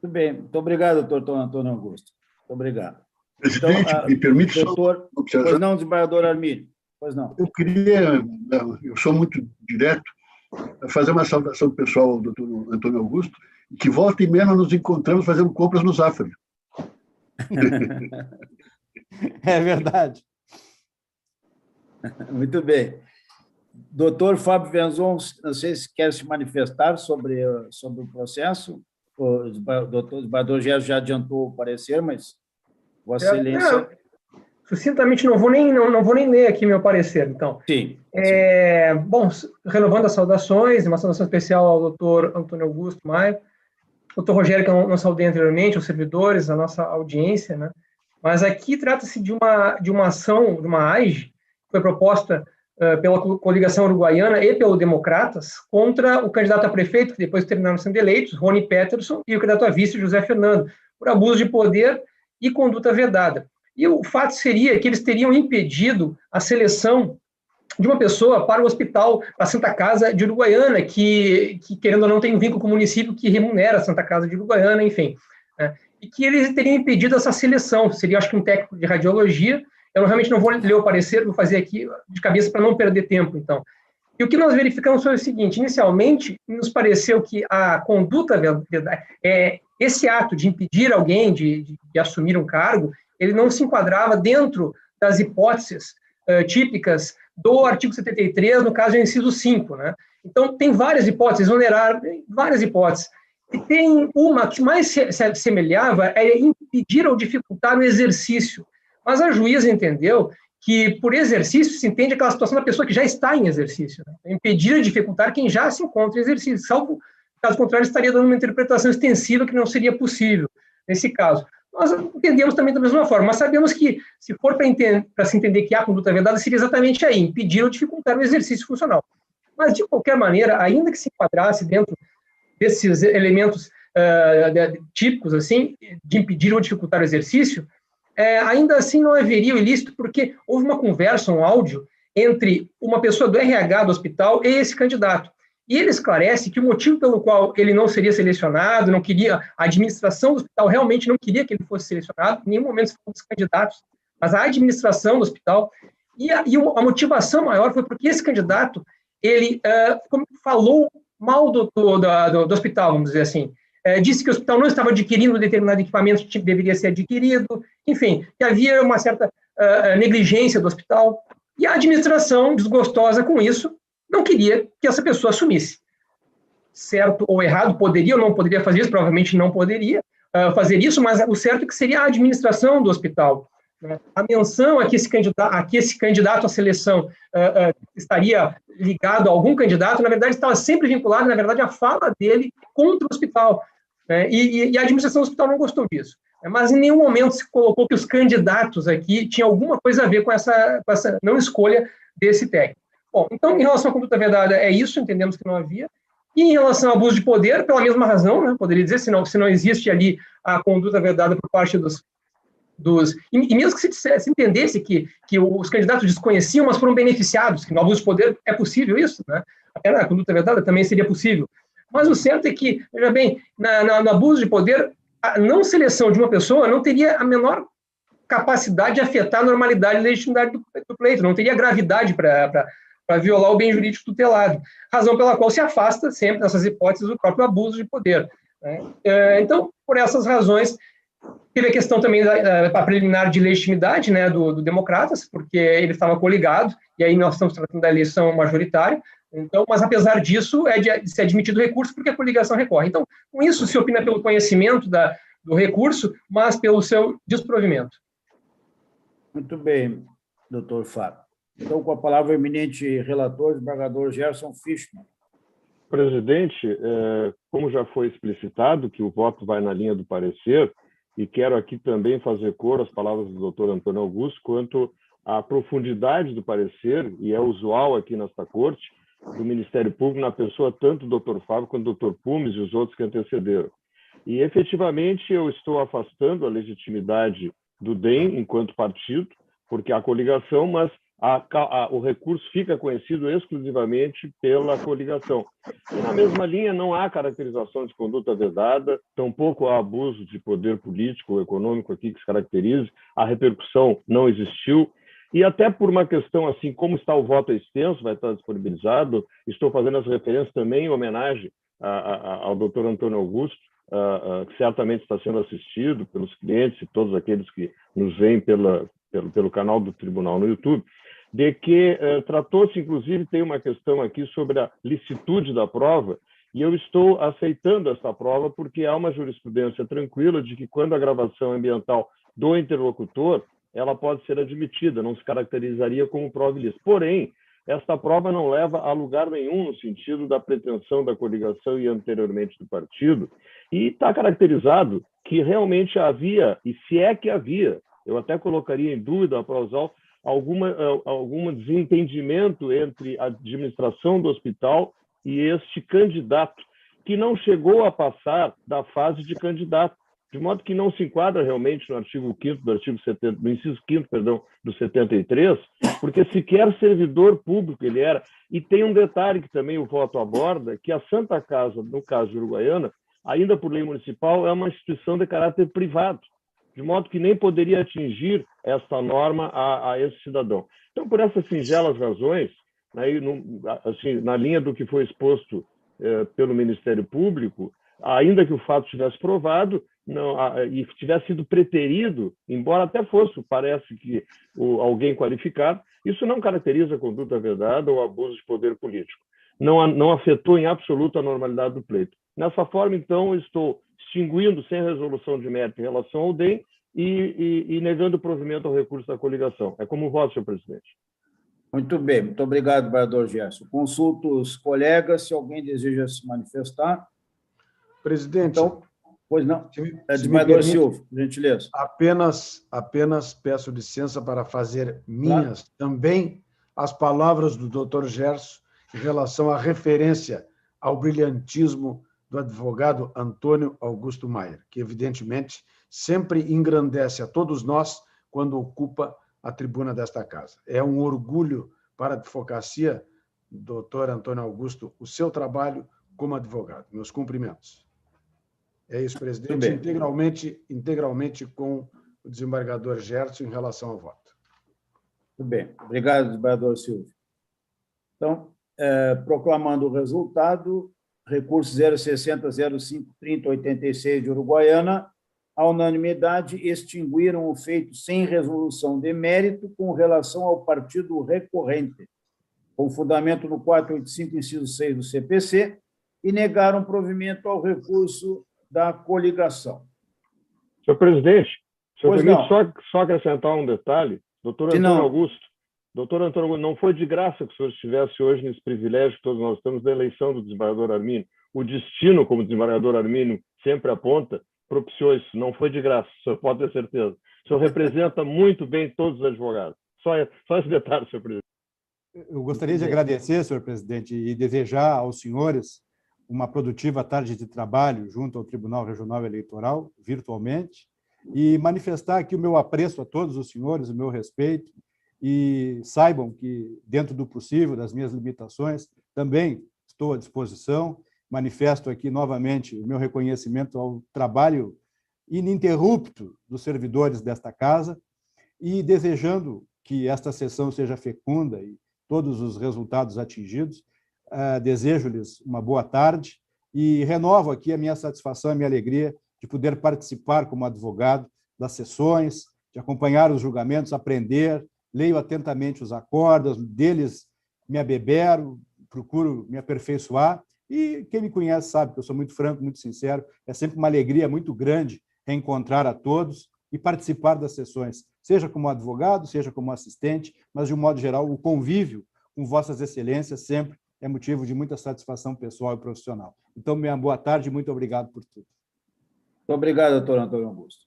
Muito bem. Muito obrigado, doutor Antônio Augusto. Muito obrigado. Presidente, me permite doutor, só... Pois não, desembargador Armínio. Pois não. Eu sou muito direto, fazer uma saudação pessoal ao doutor Antônio Augusto, que volta e meia nós nos encontramos fazendo compras no Zafari. É verdade. Muito bem. Doutor Fábio Venzon, não sei se quer se manifestar sobre o processo. O doutor desembargador já adiantou o parecer, mas Vossa Excelência... Sucintamente, não vou nem ler aqui meu parecer, então. Sim. Bom, renovando as saudações, uma saudação especial ao doutor Antônio Augusto Maia, doutor Rogério, que eu não saudei anteriormente, os servidores, a nossa audiência, né? Mas aqui trata-se de uma ação, de uma AIGE, que foi proposta pela coligação uruguaiana e pelo Democratas, contra o candidato a prefeito, que depois terminaram sendo eleitos, Rony Peterson, e o candidato a vice, José Fernando, por abuso de poder e conduta vedada. E o fato seria que eles teriam impedido a seleção de uma pessoa para o hospital, a Santa Casa de Uruguaiana, que querendo ou não, tem um vínculo com o município que remunera a Santa Casa de Uruguaiana, enfim. Né? E que eles teriam impedido essa seleção. Seria, acho que, um técnico de radiologia. Eu realmente não vou ler o parecer, vou fazer aqui de cabeça para não perder tempo, então. E o que nós verificamos foi o seguinte: inicialmente, nos pareceu que a conduta, esse ato de impedir alguém de assumir um cargo, ele não se enquadrava dentro das hipóteses típicas do artigo 73, no caso do inciso 5. Né? Então, tem várias hipóteses, exonerar, várias hipóteses. E tem uma que mais se assemelhava é impedir ou dificultar o exercício. Mas a juíza entendeu que, por exercício, se entende aquela situação da pessoa que já está em exercício. Né? Impedir ou dificultar quem já se encontra em exercício, salvo, caso contrário, estaria dando uma interpretação extensiva que não seria possível nesse caso. Nós entendemos também da mesma forma, mas sabemos que, se for para se entender que há conduta vedada, seria exatamente aí, impedir ou dificultar o exercício funcional. Mas, de qualquer maneira, ainda que se enquadrasse dentro desses elementos típicos, assim, de impedir ou dificultar o exercício, ainda assim não haveria o ilícito, porque houve uma conversa, um áudio, entre uma pessoa do RH do hospital e esse candidato. E ele esclarece que o motivo pelo qual ele não seria selecionado, não queria, a administração do hospital realmente não queria que ele fosse selecionado, em nenhum momento se falou dos candidatos, mas a administração do hospital, e a motivação maior foi porque esse candidato, ele falou mal do hospital, vamos dizer assim, disse que o hospital não estava adquirindo determinado equipamento que deveria ser adquirido, enfim, que havia uma certa negligência do hospital, e a administração, desgostosa com isso, não queria que essa pessoa assumisse. Certo ou errado, poderia ou não poderia fazer isso, provavelmente não poderia fazer isso, mas o certo é que seria a administração do hospital. Né? A menção a que esse candidato à seleção estaria ligado a algum candidato, na verdade, estava sempre vinculado, na verdade, à fala dele contra o hospital. Né? E a administração do hospital não gostou disso. Mas em nenhum momento se colocou que os candidatos aqui tinham alguma coisa a ver com essa não escolha desse técnico. Bom, então, em relação à conduta vedada, é isso, entendemos que não havia. E em relação ao abuso de poder, pela mesma razão, né, poderia dizer, se não existe ali a conduta vedada por parte dos e mesmo que se entendesse que os candidatos desconheciam, mas foram beneficiados, que no abuso de poder é possível isso, né? Até na conduta vedada também seria possível. Mas o certo é que, veja bem, no abuso de poder, a não seleção de uma pessoa não teria a menor capacidade de afetar a normalidade e legitimidade do pleito, não teria gravidade para violar o bem jurídico tutelado, razão pela qual se afasta sempre, nessas hipóteses, do próprio abuso de poder. Né? Então, por essas razões, Teve a questão também da preliminar de legitimidade, né, do Democratas, porque ele estava coligado, e aí nós estamos tratando da eleição majoritária. Então, mas apesar disso, de ser admitido recurso, porque a coligação recorre. Então, com isso, se opina pelo conhecimento do recurso, mas pelo seu desprovimento. Muito bem, doutor Fábio. Então, com a palavra, o eminente relator, desembargador Gerson Fischmann. Presidente, como já foi explicitado, que o voto vai na linha do parecer, e quero aqui também fazer coro às palavras do doutor Antônio Augusto quanto à profundidade do parecer, e é usual aqui nesta corte, do Ministério Público, na pessoa tanto do doutor Fábio quanto do doutor Pumes e os outros que antecederam. E, efetivamente, eu estou afastando a legitimidade do DEM enquanto partido, porque há coligação, mas o recurso fica conhecido exclusivamente pela coligação. E, na mesma linha, não há caracterização de conduta vedada, tampouco há abuso de poder político ou econômico aqui que se caracterize, a repercussão não existiu, e até por uma questão assim, como está o voto extenso, vai estar disponibilizado, estou fazendo as referências também em homenagem ao doutor Antônio Augusto, que certamente está sendo assistido pelos clientes e todos aqueles que nos veem pelo canal do Tribunal no YouTube, de que tratou-se, inclusive, tem uma questão aqui sobre a licitude da prova, e eu estou aceitando essa prova porque há uma jurisprudência tranquila de que quando a gravação ambiental do interlocutor, ela pode ser admitida, não se caracterizaria como prova ilícita. Porém, esta prova não leva a lugar nenhum no sentido da pretensão da coligação e anteriormente do partido, e está caracterizado que realmente havia, e se é que havia, eu até colocaria em dúvida, Prozal, algum desentendimento entre a administração do hospital e este candidato, que não chegou a passar da fase de candidato, de modo que não se enquadra realmente no artigo 5º do artigo 70, no inciso 5º, perdão, do 73, porque sequer servidor público ele era. E tem um detalhe que também o voto aborda, que a Santa Casa, no caso de Uruguaiana, ainda por lei municipal, é uma instituição de caráter privado, de modo que nem poderia atingir esta norma a esse cidadão. Então, por essas singelas razões, assim, na linha do que foi exposto pelo Ministério Público, ainda que o fato estivesse provado e tivesse sido preterido, embora até fosse, parece que alguém qualificado, isso não caracteriza a conduta vedada ou abuso de poder político. Não afetou em absoluto a normalidade do pleito. Nessa forma, então, eu estou extinguindo sem resolução de mérito em relação ao DEM e negando o provimento ao recurso da coligação. É como voto, senhor presidente. Muito bem, muito obrigado, vereador Gerson. Consulto os colegas, se alguém deseja se manifestar. Presidente, então, pois não. Desembargador Silva, por gentileza. Apenas peço licença para fazer minhas também as palavras do doutor Gerson em relação à referência ao brilhantismo do advogado Antônio Augusto Maier, que, evidentemente, sempre engrandece a todos nós quando ocupa a tribuna desta casa. É um orgulho para a advocacia, doutor Antônio Augusto, o seu trabalho como advogado. Meus cumprimentos. É isso, presidente, integralmente com o desembargador Gerson em relação ao voto. Muito bem. Obrigado, desembargador Silva. Então, proclamando o resultado, recurso 060-05-30-86 de Uruguaiana, à unanimidade, extinguiram o feito sem resolução de mérito com relação ao partido recorrente, com fundamento no 485, inciso 6 do CPC, e negaram provimento ao recurso da coligação. Senhor presidente, permite só acrescentar um detalhe? Doutor Antônio Augusto, não foi de graça que o senhor estivesse hoje nesse privilégio que todos nós estamos da eleição do desembargador Armínio. O destino, como o desembargador Armínio sempre aponta, propiciou isso, não foi de graça, o senhor pode ter certeza. O senhor representa muito bem todos os advogados. Só esse detalhe, senhor presidente. Eu gostaria de agradecer, senhor presidente, e desejar aos senhores uma produtiva tarde de trabalho junto ao Tribunal Regional Eleitoral, virtualmente, e manifestar aqui o meu apreço a todos os senhores, o meu respeito, e saibam que, dentro do possível, das minhas limitações, também estou à disposição. Manifesto aqui novamente o meu reconhecimento ao trabalho ininterrupto dos servidores desta casa e desejando que esta sessão seja fecunda e todos os resultados atingidos. Desejo-lhes uma boa tarde e renovo aqui a minha satisfação e a minha alegria de poder participar como advogado das sessões, de acompanhar os julgamentos, aprender, leio atentamente os acordos, deles me abebero, procuro me aperfeiçoar, e quem me conhece sabe que eu sou muito franco, muito sincero, é sempre uma alegria muito grande reencontrar a todos e participar das sessões, seja como advogado, seja como assistente, mas, de um modo geral, o convívio com vossas excelências sempre é motivo de muita satisfação pessoal e profissional. Então, minha boa tarde e muito obrigado por tudo. Muito obrigado, doutor Antônio Augusto.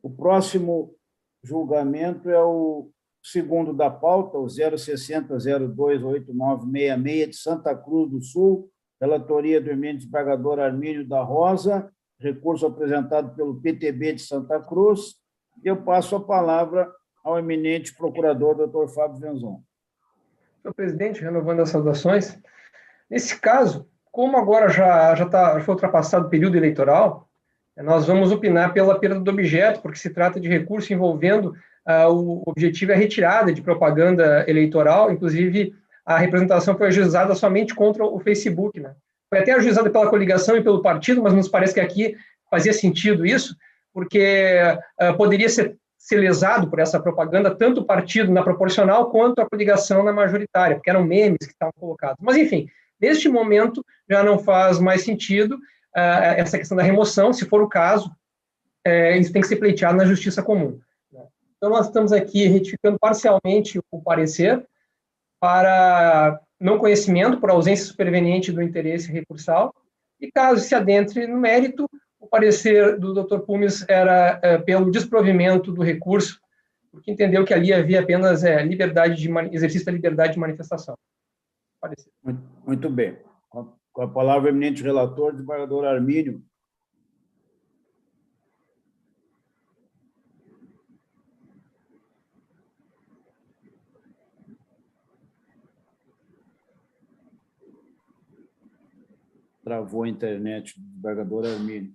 O próximo julgamento é o segundo da pauta, o 060-028966 de Santa Cruz do Sul, relatoria do eminente desembargador Armínio da Rosa, recurso apresentado pelo PTB de Santa Cruz. Eu passo a palavra ao eminente procurador, doutor Fábio Venzon. Senhor presidente, renovando as saudações, nesse caso, como agora já foi ultrapassado o período eleitoral, nós vamos opinar pela perda do objeto, porque se trata de recurso envolvendo o objetivo é a retirada de propaganda eleitoral, inclusive a representação foi ajuizada somente contra o Facebook, né? Foi até ajuizada pela coligação e pelo partido, mas nos parece que aqui fazia sentido isso, porque poderia ser lesado por essa propaganda tanto o partido na proporcional quanto a coligação na majoritária, porque eram memes que estavam colocados. Mas, enfim, neste momento já não faz mais sentido essa questão da remoção, se for o caso, isso tem que ser pleiteado na justiça comum. Então, nós estamos aqui retificando parcialmente o parecer para não conhecimento, por ausência superveniente do interesse recursal, e caso se adentre no mérito, o parecer do Dr. Pumes era pelo desprovimento do recurso, porque entendeu que ali havia apenas exercício da liberdade de manifestação. Parecer. Muito bem. Com a palavra, o eminente relator, desembargador Armínio. Travou a internet do desembargador Armínio.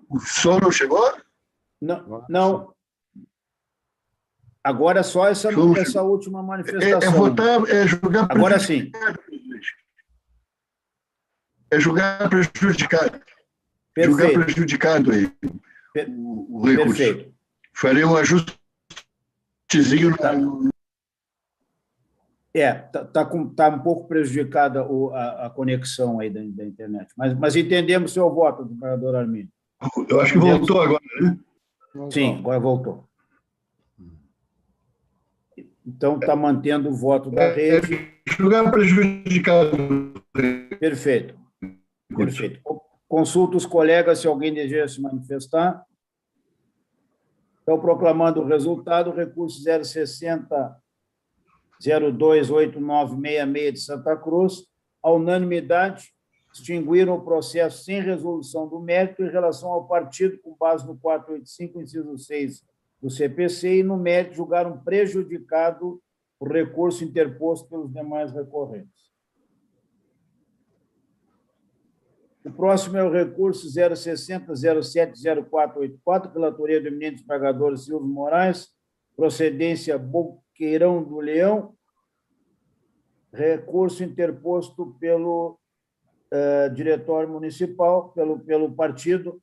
O som não chegou? Não. Agora só essa última manifestação. Julgar agora sim. É julgar prejudicado. Perfeito. Julgar prejudicado aí. O recurso. Perfeito. Farei um ajustezinho. Tá um pouco prejudicada a conexão aí da internet. Mas entendemos o seu voto, desembargador Armínio. Eu acho que voltou agora, né? Sim, agora voltou. Então, está mantendo o voto da rede. Julgar prejudicado. Perfeito. Consulto os colegas se alguém deseja se manifestar. Então, proclamando o resultado, o recurso 060-028966 de Santa Cruz, a unanimidade, extinguiram o processo sem resolução do mérito em relação ao partido, com base no 485, inciso 6 do CPC, e no mérito julgaram prejudicado o recurso interposto pelos demais recorrentes. O próximo é o recurso 060-07-0484, relatoria do eminente desembargador Silvio Moraes, procedência Boqueirão do Leão, recurso interposto pelo diretório municipal, pelo partido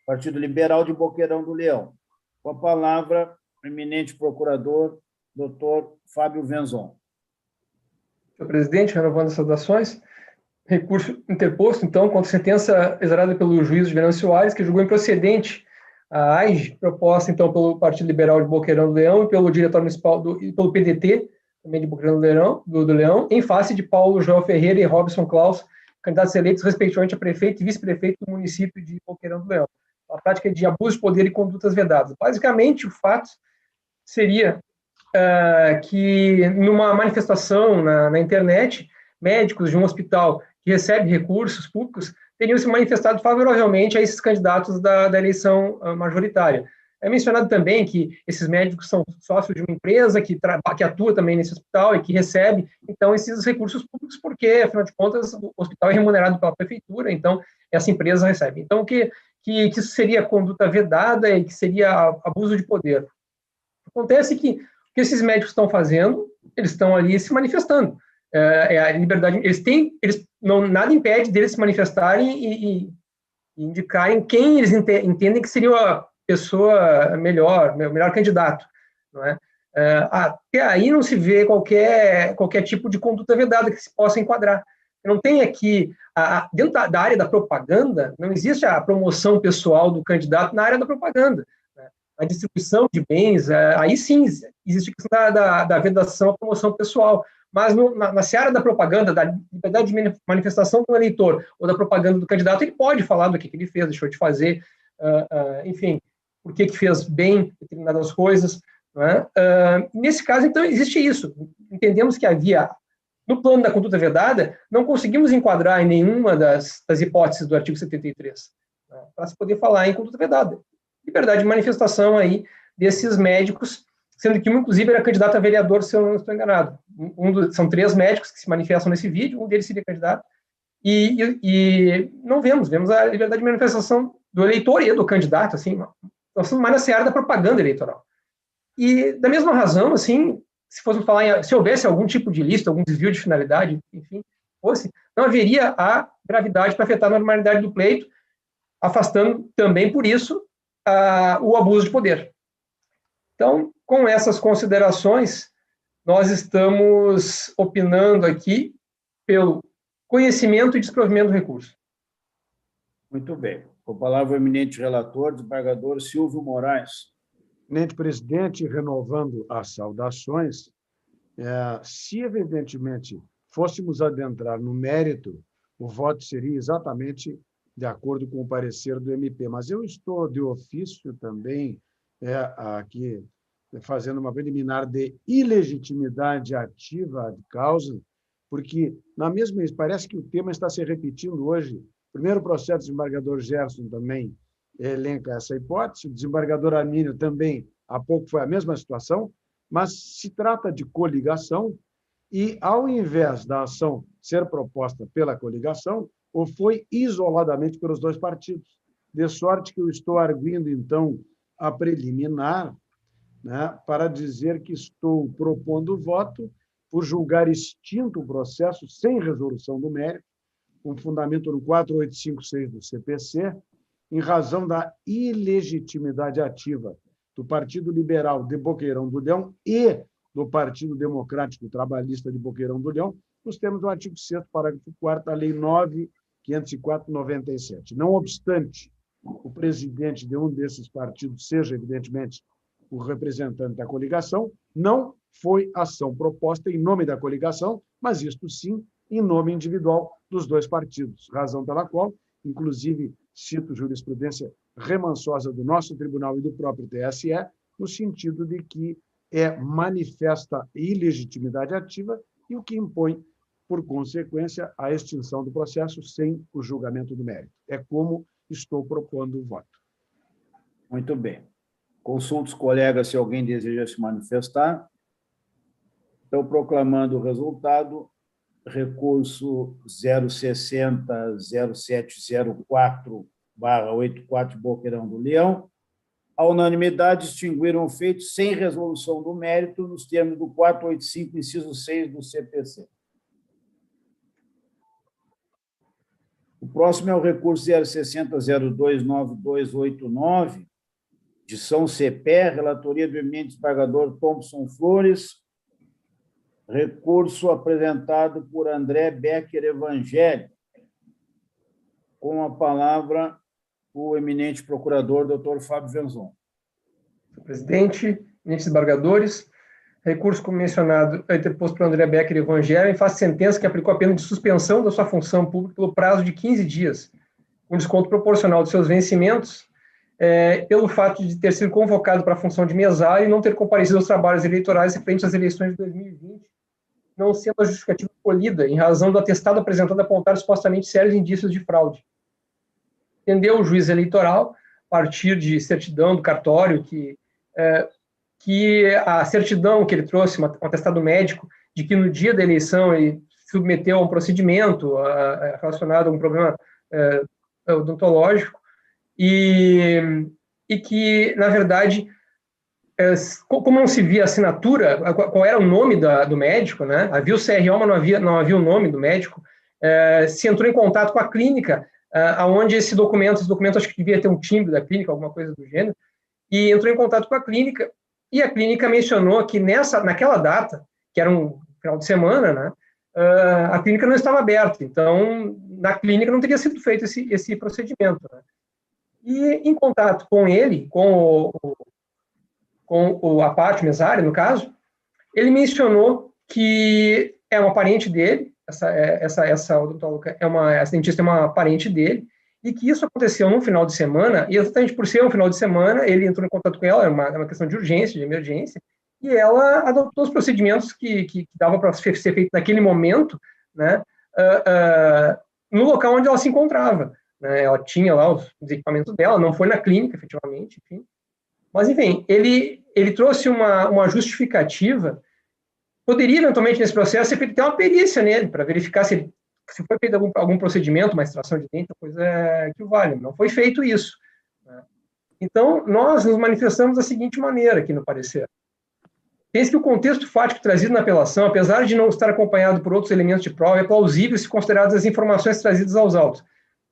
Partido Liberal de Boqueirão do Leão. Com a palavra, o eminente procurador, doutor Fábio Venzon. Senhor presidente, renovando as saudações, recurso interposto, então, contra a sentença exarada pelo juiz Venâncio Soares, que julgou improcedente a AIGE, proposta, então, pelo Partido Liberal de Boqueirão do Leão e pelo diretório municipal, e pelo PDT, também de Boqueirão do Leão, em face de Paulo João Ferreira e Robson Klaus, candidatos eleitos, respectivamente, a prefeito e vice-prefeito do município de Boqueirão do Leão. A prática de abuso de poder e condutas vedadas. Basicamente, o fato seria que, numa manifestação na internet, médicos de um hospital que recebe recursos públicos teriam se manifestado favoravelmente a esses candidatos da eleição majoritária. É mencionado também que esses médicos são sócios de uma empresa que atua também nesse hospital e que recebe, então, esses recursos públicos, porque, afinal de contas, o hospital é remunerado pela prefeitura, então, essa empresa recebe. Então, o que que isso seria conduta vedada e que seria abuso de poder. Acontece que o que esses médicos estão fazendo, eles estão ali se manifestando. A liberdade, nada impede deles se manifestarem e indicarem quem eles entendem que seria a pessoa melhor candidato, não é? Até aí não se vê qualquer tipo de conduta vedada que se possa enquadrar. Não tem aqui, dentro da área da propaganda, não existe a promoção pessoal do candidato na área da propaganda. Né? A distribuição de bens, aí sim existe a questão da vedação, a promoção pessoal. Mas na seara da propaganda, da liberdade de manifestação do eleitor ou da propaganda do candidato, ele pode falar do que ele fez, deixou de fazer, enfim, por que fez bem determinadas coisas. Né? Nesse caso, então, existe isso. Entendemos que havia, no plano da conduta vedada, não conseguimos enquadrar em nenhuma das hipóteses do artigo 73, né, para se poder falar em conduta vedada. Liberdade de manifestação aí desses médicos, sendo que um, inclusive, era candidato a vereador, se eu não estou enganado. São 3 médicos que se manifestam nesse vídeo, um deles seria candidato, e não vemos a liberdade de manifestação do eleitor e do candidato, assim, nós estamos mais na seara da propaganda eleitoral. E, da mesma razão, assim, se fôssemos falar, se houvesse algum tipo de lista, algum desvio de finalidade, enfim, não haveria a gravidade para afetar a normalidade do pleito, afastando também, por isso, o abuso de poder. Então, com essas considerações, nós estamos opinando aqui pelo conhecimento e desprovimento do recurso. Muito bem. Com a palavra o eminente relator, desembargador Silvio Moraes. Eminente presidente, renovando as saudações, se evidentemente fôssemos adentrar no mérito, o voto seria exatamente de acordo com o parecer do MP, mas eu estou de ofício também aqui fazendo uma preliminar de ilegitimidade ativa de causa, porque parece que o tema está se repetindo hoje. O primeiro processo do desembargador Gerson também elenca essa hipótese, o desembargador Armínio também, há pouco foi a mesma situação, mas se trata de coligação e, ao invés da ação ser proposta pela coligação, ou foi isoladamente pelos 2 partidos, de sorte que eu estou arguindo, então, a preliminar, né, para dizer que estou propondo o voto por julgar extinto o processo sem resolução do mérito, com fundamento no 4856 do CPC, em razão da ilegitimidade ativa do Partido Liberal de Boqueirão do Leão e do Partido Democrático Trabalhista de Boqueirão do Leão, nos termos do artigo 6º, parágrafo 4º da Lei 9.504/97. Não obstante, o presidente de um desses partidos seja, evidentemente, o representante da coligação, não foi ação proposta em nome da coligação, mas isto sim em nome individual dos 2 partidos, razão pela qual, inclusive, cito jurisprudência remansosa do nosso tribunal e do próprio TSE, no sentido de que é manifesta ilegitimidade ativa e o que impõe, por consequência, a extinção do processo sem o julgamento do mérito. É como estou propondo o voto. Muito bem. Consulto os colegas se alguém deseja se manifestar. Então, proclamando o resultado, recurso 060-0704/84 Boqueirão do Leão, a unanimidade extinguiram o feito sem resolução do mérito nos termos do 485, inciso 6 do CPC. O próximo é o recurso 060-029289, de São Cepé, relatoria do eminente desembargador Thompson Flores, recurso apresentado por André Becker Evangelho. Com a palavra, o eminente procurador, doutor Fábio Venzon. Presidente, eminentes desembargadores, recurso como mencionado é interposto por André Becker Evangelho em face de sentença que aplicou a pena de suspensão da sua função pública pelo prazo de 15 dias, com desconto proporcional de seus vencimentos, pelo fato de ter sido convocado para a função de mesário e não ter comparecido aos trabalhos eleitorais referentes às eleições de 2020, não sendo a justificativa colhida em razão do atestado apresentado apontar supostamente sérios indícios de fraude. Entendeu o juiz eleitoral, a partir de certidão do cartório, que a certidão que ele trouxe, um atestado médico, de que no dia da eleição ele submeteu a um procedimento relacionado a um problema odontológico, e que, na verdade, como não se via a assinatura, qual era o nome do médico, né? Havia o CRO, mas não havia o nome do médico, se entrou em contato com a clínica, aonde esse documento acho que devia ter um timbre da clínica, alguma coisa do gênero, e entrou em contato com a clínica, e a clínica mencionou que naquela data, que era um final de semana, né, a clínica não estava aberta, então, na clínica não teria sido feito esse procedimento, né? E em contato com ele, com o Apátio Mezzari, no caso, ele mencionou que é uma parente dele, essa odontóloga essa dentista é uma parente dele, e que isso aconteceu num final de semana, e exatamente por ser um final de semana, ele entrou em contato com ela, é uma questão de urgência, de emergência, e ela adotou os procedimentos que dava para ser feito naquele momento, né, no local onde ela se encontrava, né? Ela tinha lá os equipamentos dela, não foi na clínica, efetivamente, enfim. Mas, enfim, ele trouxe uma justificativa. Poderia, eventualmente, nesse processo, ser ter uma perícia nele, para verificar se foi feito algum procedimento, uma extração de dente, coisa que o vale. Não foi feito isso, né? Então, nós nos manifestamos da seguinte maneira aqui no parecer. Pense que o contexto fático trazido na apelação, apesar de não estar acompanhado por outros elementos de prova, é plausível se consideradas as informações trazidas aos autos.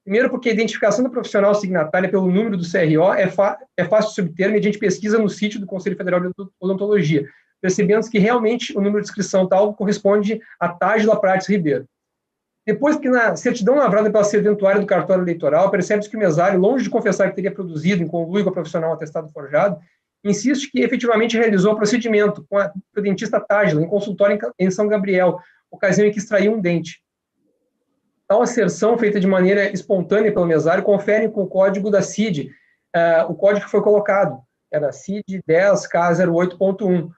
Primeiro, porque a identificação do profissional signatária pelo número do CRO é fácil de se obter mediante pesquisa no sítio do Conselho Federal de Odontologia, percebendo que realmente o número de inscrição tal corresponde a Tágila Prates Ribeiro. Depois que na certidão lavrada pela serventuária do cartório eleitoral, percebe-se que o mesário, longe de confessar que teria produzido em conluio com a profissional atestado forjado, insiste que efetivamente realizou o procedimento com a dentista Tágila em consultório em São Gabriel, ocasião em que extraiu um dente. Tal asserção, feita de maneira espontânea pelo mesário, confere com o código da CID, o código que foi colocado, era CID 10K08.1,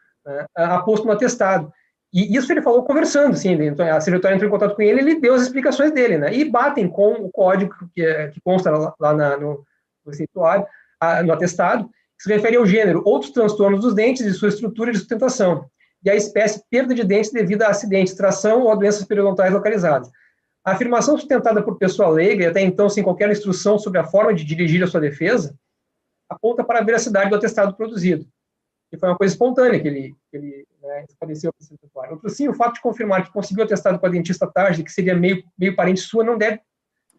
aposto no atestado. E isso ele falou conversando, assim, então a secretária entrou em contato com ele, ele deu as explicações dele, né? E batem com o código que consta lá no receituário, no atestado, que se refere ao gênero, outros transtornos dos dentes e sua estrutura de sustentação, e a espécie perda de dentes devido a acidente, extração ou a doenças periodontais localizadas. A afirmação sustentada por pessoa leiga, e até então sem qualquer instrução sobre a forma de dirigir a sua defesa, aponta para a veracidade do atestado produzido. E foi uma coisa espontânea que ele esclareceu para o secretário. Outro sim, o fato de confirmar que conseguiu atestado com a dentista Tágila, que seria meio parente sua, não deve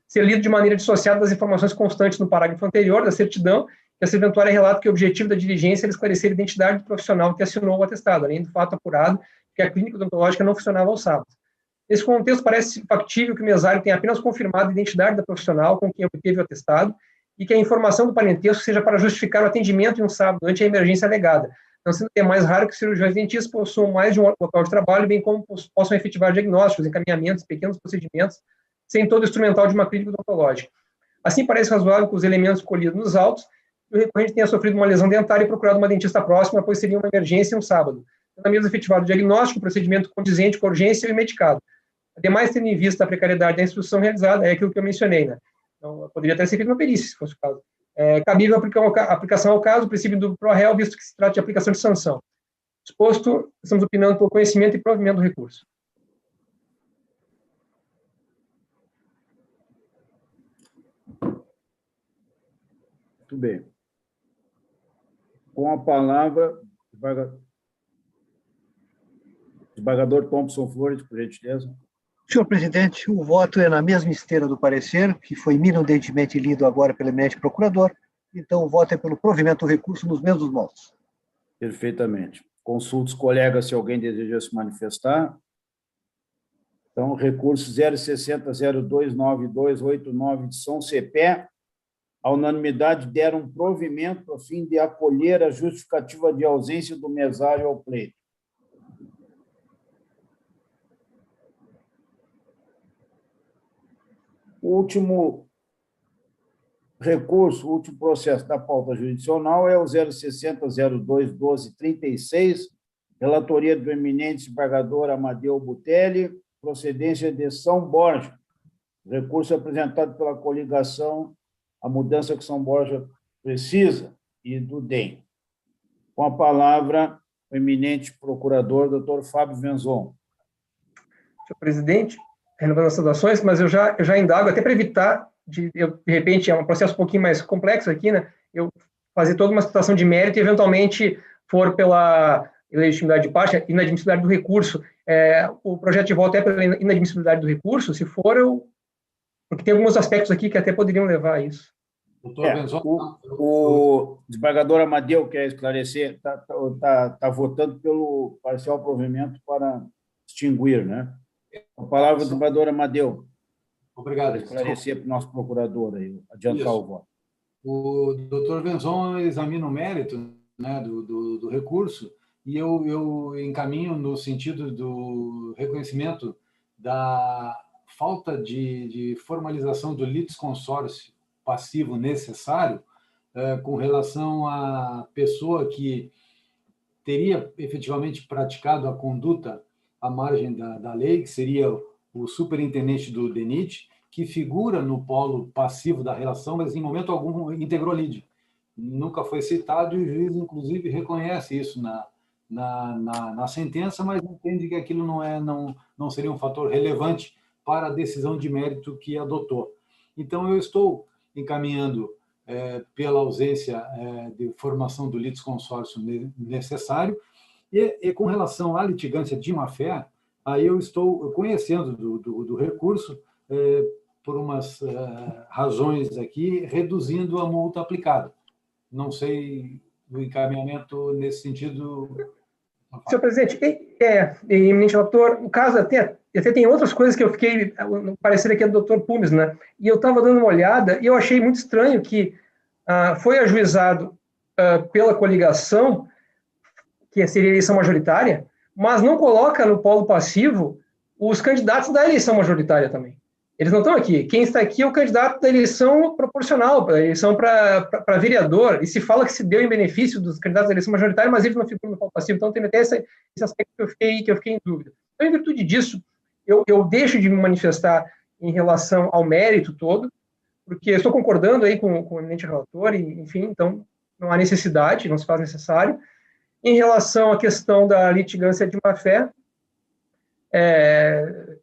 ser lido de maneira dissociada das informações constantes no parágrafo anterior da certidão, que a serventuária relata que o objetivo da diligência era esclarecer a identidade do profissional que assinou o atestado, além do fato apurado que a clínica odontológica não funcionava aos sábados. Nesse contexto, parece factível que o mesário tenha apenas confirmado a identidade da profissional com quem obteve o atestado e que a informação do parentesco seja para justificar o atendimento em um sábado ante a emergência alegada, não sendo que é mais raro que cirurgiões dentistas possuam mais de um local de trabalho, bem como possam efetivar diagnósticos, encaminhamentos, pequenos procedimentos, sem todo o instrumental de uma clínica odontológica. Assim, parece razoável que os elementos colhidos nos autos, o recorrente tenha sofrido uma lesão dentária e procurado uma dentista próxima, pois seria uma emergência em um sábado, tendo mesmo efetivado o diagnóstico, procedimento condizente com a urgência e medicado. Ademais, tendo em vista a precariedade da instrução realizada, é aquilo que eu mencionei, né? Então, poderia até ser feito uma perícia, se fosse o caso. É cabível a aplicação ao caso, o princípio do pro-réu, visto que se trata de aplicação de sanção. Exposto, estamos opinando pelo conhecimento e provimento do recurso. Muito bem. Com a palavra, desembargador Thompson Flores, por gentileza. Senhor presidente, o voto é na mesma esteira do parecer, que foi minundentemente lido agora pelo eminente procurador, então o voto é pelo provimento do recurso nos mesmos moldes. Perfeitamente. Consulto os colegas se alguém deseja se manifestar. Então, recurso 060-029289 de São Cepé, a unanimidade deram provimento a fim de acolher a justificativa de ausência do mesário ao pleito. O último recurso, o último processo da pauta jurisdicional é o 060-021236, relatoria do eminente desembargador Amadeu Butelli, procedência de São Borja. Recurso apresentado pela coligação A Mudança que São Borja Precisa e do DEM. Com a palavra, o eminente procurador, doutor Fábio Venzon. Senhor presidente, renovando as saudações, mas eu já indago, até para evitar de repente, é um processo um pouquinho mais complexo aqui, né? Eu fazer toda uma situação de mérito e, eventualmente, for pela legitimidade de parte, inadmissibilidade do recurso, o projeto de volta é pela inadmissibilidade do recurso, se for, porque tem alguns aspectos aqui que até poderiam levar a isso. O desembargador Amadeu quer esclarecer, está votando pelo parcial provimento para extinguir, né? A palavra do desembargador Amadeu. Obrigado. Esclarecer para o nosso procurador aí, adiantar Isso. o voto. O doutor Venzon examina o mérito, né, do recurso e eu encaminho no sentido do reconhecimento da falta de formalização do litisconsórcio passivo necessário com relação à pessoa que teria efetivamente praticado a conduta à margem da lei, que seria o superintendente do DENIT, que figura no polo passivo da relação, mas em momento algum integrou a lide. Nunca foi citado e o juiz, inclusive, reconhece isso na sentença, mas entende que aquilo não seria um fator relevante para a decisão de mérito que adotou. Então, eu estou encaminhando pela ausência de formação do litisconsórcio necessário e com relação à litigância de má-fé, aí eu estou conhecendo do recurso por umas razões aqui, reduzindo a multa aplicada. Não sei o encaminhamento nesse sentido. Senhor presidente, eminente relator, o caso até tem outras coisas que eu fiquei, no parecer aqui do doutor Pumes, né? E eu estava dando uma olhada e eu achei muito estranho que foi ajuizado pela coligação, que seria a eleição majoritária, mas não coloca no polo passivo os candidatos da eleição majoritária também. Eles não estão aqui. Quem está aqui é o candidato da eleição proporcional, da eleição para vereador, e se fala que se deu em benefício dos candidatos da eleição majoritária, mas eles não ficam no polo passivo, então tem até esse aspecto que eu fiquei em dúvida. Então, em virtude disso, eu deixo de me manifestar em relação ao mérito todo, porque estou concordando aí com o eminente relator, e, enfim, então não há necessidade, não se faz necessário. Em relação à questão da litigância de má-fé,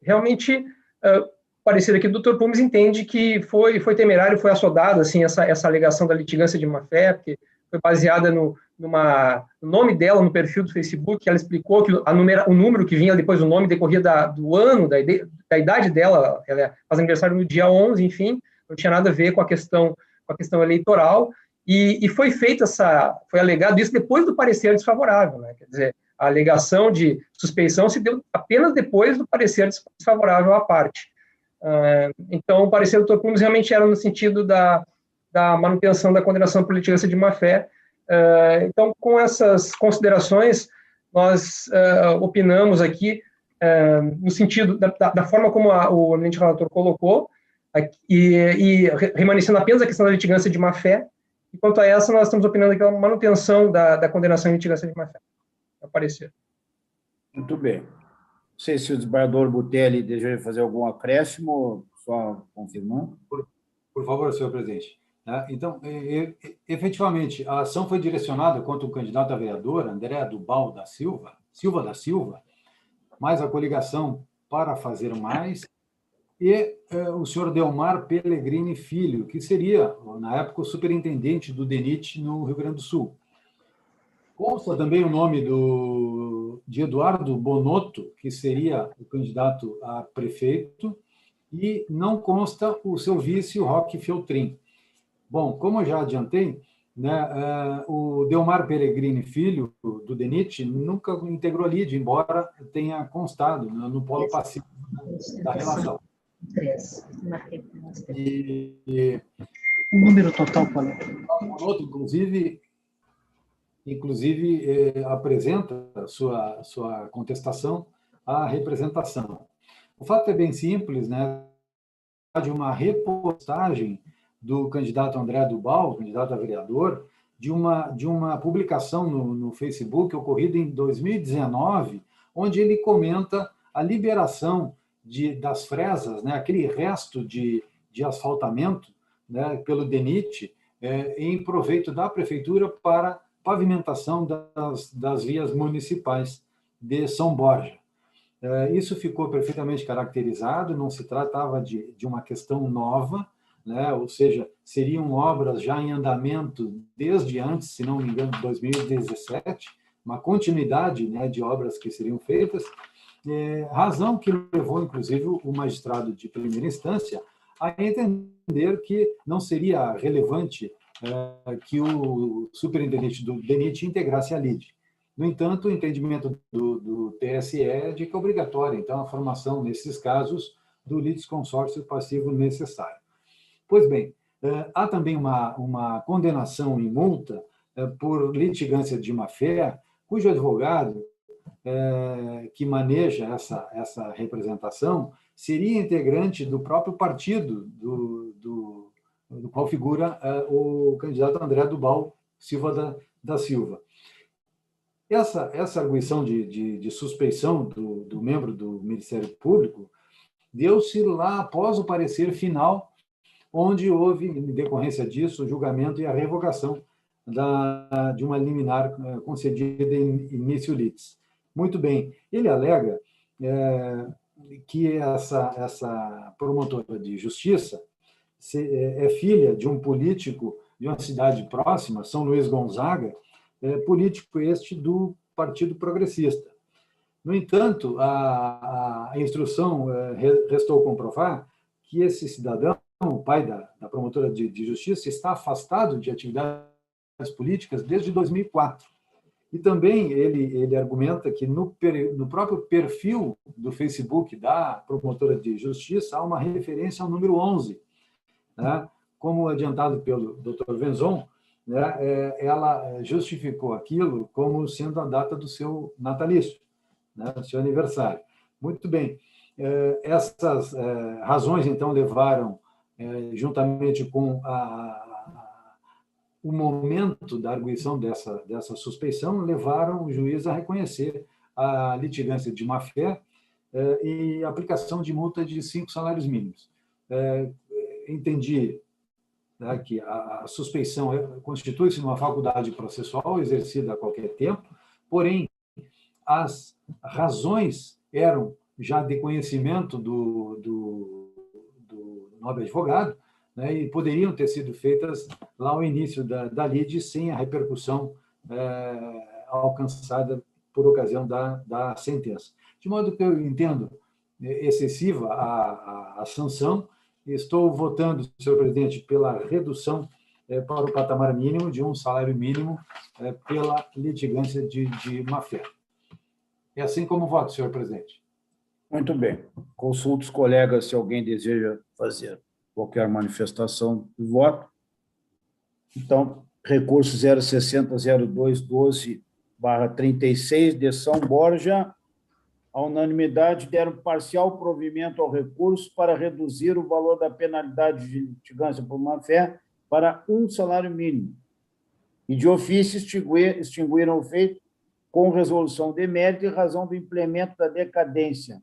realmente, parecer aqui, o doutor Pumes entende que foi temerário, foi assodado, assim, essa alegação da litigância de má-fé, porque foi baseada no nome dela, no perfil do Facebook, ela explicou que o número que vinha depois do nome decorria do ano, da idade dela, ela faz aniversário no dia 11, enfim, não tinha nada a ver com a questão eleitoral, e foi foi alegado isso depois do parecer desfavorável, né? Quer dizer, a alegação de suspeição se deu apenas depois do parecer desfavorável à parte. Então, o parecer do doutor Pumes realmente era no sentido da manutenção da condenação por litigância de má-fé. Então, com essas considerações, nós opinamos aqui no sentido da forma como o eminente relator colocou, e remanescendo apenas a questão da litigância de má-fé. E quanto a essa, nós estamos opinando aqui a manutenção da condenação em litigância de má-fé. É o parecer. Muito bem. Não sei se o desembargador Butelli deseja fazer algum acréscimo, só confirmando. Por favor, senhor presidente. Então, efetivamente, a ação foi direcionada contra o candidato a vereador, André Dubal da Silva, mais a coligação Para Fazer Mais, e o senhor Delmar Pellegrini Filho, que seria, na época, o superintendente do DENIT no Rio Grande do Sul. Consta também o nome de Eduardo Bonotto, que seria o candidato a prefeito, e não consta o seu vice, o Roque Feltrin. Bom, como eu já adiantei, né, o Delmar Pellegrini Filho, do DENIT, nunca integrou a lide, embora tenha constado no polo passivo da relação. O número total, qual é? Inclusive apresenta sua contestação à representação. O fato é bem simples, né? De uma repostagem do candidato André Dubal, candidato a vereador, de uma publicação no Facebook ocorrida em 2019, onde ele comenta a liberação das fresas, né, aquele resto de asfaltamento, né, pelo DENIT, em proveito da prefeitura para pavimentação das vias municipais de São Borja. Isso ficou perfeitamente caracterizado, não se tratava de uma questão nova, né? Ou seja, seriam obras já em andamento desde antes, se não me engano, de 2017, uma continuidade, né, de obras que seriam feitas, razão que levou, inclusive, o magistrado de primeira instância a entender que não seria relevante que o superintendente do DENIT integrasse a LIDE. No entanto, o entendimento do TSE é de que é obrigatória, então, a formação, nesses casos, do litisconsórcio passivo necessário. Pois bem, há também uma condenação em multa por litigância de má-fé, cujo advogado que maneja essa representação seria integrante do próprio partido do qual figura o candidato André Dubal Silva da Silva. Essa arguição de suspeição do membro do Ministério Público deu-se lá após o parecer final, onde houve, em decorrência disso, o julgamento e a revogação de uma liminar concedida em início litis. Muito bem, ele alega que essa promotora de justiça é filha de um político de uma cidade próxima, São Luís Gonzaga, político este do Partido Progressista. No entanto, a instrução restou comprovar que esse cidadão, o pai da promotora de justiça, está afastado de atividades políticas desde 2004. E também ele argumenta que no próprio perfil do Facebook da promotora de justiça há uma referência ao número 11, né? Como adiantado pelo Dr. Venzon, né? Ela justificou aquilo como sendo a data do seu natalício, né? Do seu aniversário. Muito bem. Essas razões, então, levaram, juntamente com o momento da arguição dessa suspeição, levaram o juiz a reconhecer a litigância de má-fé e a aplicação de multa de 5 salários mínimos. Entendi, né, que a suspeição constitui-se numa faculdade processual exercida a qualquer tempo, porém, as razões eram já de conhecimento do nobre advogado, né, e poderiam ter sido feitas lá ao início da lide sem a repercussão alcançada por ocasião da sentença. De modo que eu entendo excessiva a sanção, e estou votando, senhor presidente, pela redução para o patamar mínimo de um salário mínimo pela litigância de má-fé. É assim como voto, senhor presidente. Muito bem. Consulto os colegas se alguém deseja fazer qualquer manifestação do voto. Então, recurso 060-0212/36 de São Borja, a unanimidade deram parcial provimento ao recurso para reduzir o valor da penalidade de litigância por má-fé para 1 salário mínimo. E, de ofício, extinguiram o feito com resolução de mérito em razão do implemento da decadência,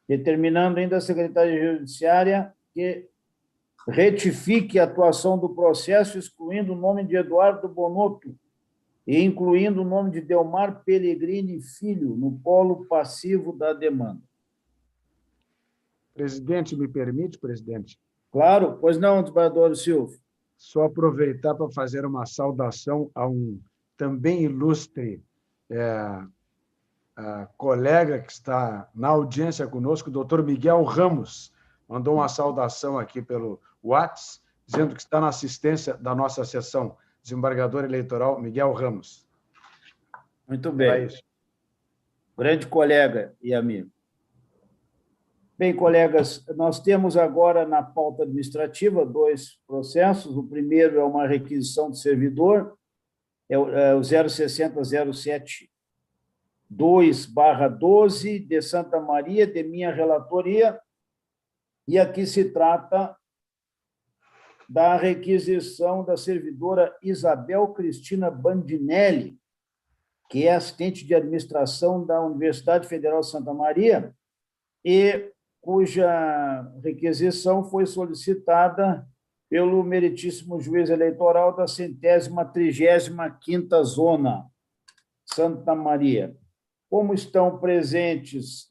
determinando ainda a Secretaria Judiciária que retifique a atuação do processo, excluindo o nome de Eduardo Bonotto e incluindo o nome de Delmar Pellegrini Filho no polo passivo da demanda. Presidente, me permite, presidente? Claro, pois não, desembargador Silva. Só aproveitar para fazer uma saudação a um também ilustre colega que está na audiência conosco, o doutor Miguel Ramos, mandou uma saudação aqui pelo WhatsApp, dizendo que está na assistência da nossa sessão. Desembargador eleitoral Miguel Ramos. Muito bem. Grande colega e amigo. Bem, colegas, nós temos agora na pauta administrativa 2 processos. O primeiro é uma requisição de servidor, é o 060-072/12 de Santa Maria, de minha relatoria, e aqui se trata da requisição da servidora Isabel Cristina Bandinelli, que é assistente de administração da Universidade Federal de Santa Maria, e cuja requisição foi solicitada pelo meritíssimo juiz eleitoral da 135ª Zona, Santa Maria. Como estando presentes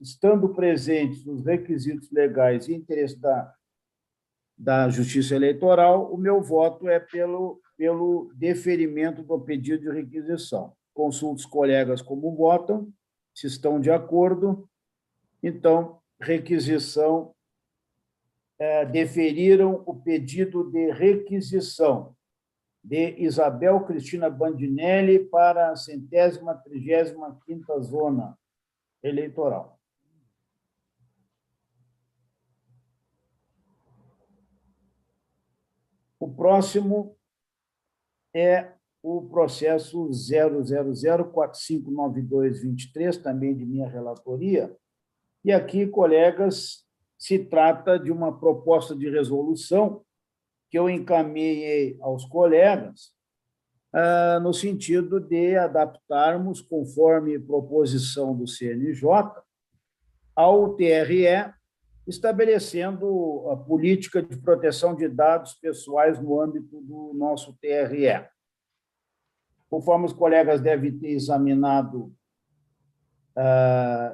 os requisitos legais e interesse da Justiça Eleitoral, o meu voto é pelo deferimento do pedido de requisição. Consulto os colegas como votam, se estão de acordo. Então, requisição, deferiram o pedido de requisição de Isabel Cristina Bandinelli para a 135ª Zona Eleitoral. O próximo é o processo 000459223, também de minha relatoria. E aqui, colegas, se trata de uma proposta de resolução que eu encaminhei aos colegas no sentido de adaptarmos, conforme proposição do CNJ, ao TRE, estabelecendo a política de proteção de dados pessoais no âmbito do nosso TRE. Conforme os colegas devem ter examinado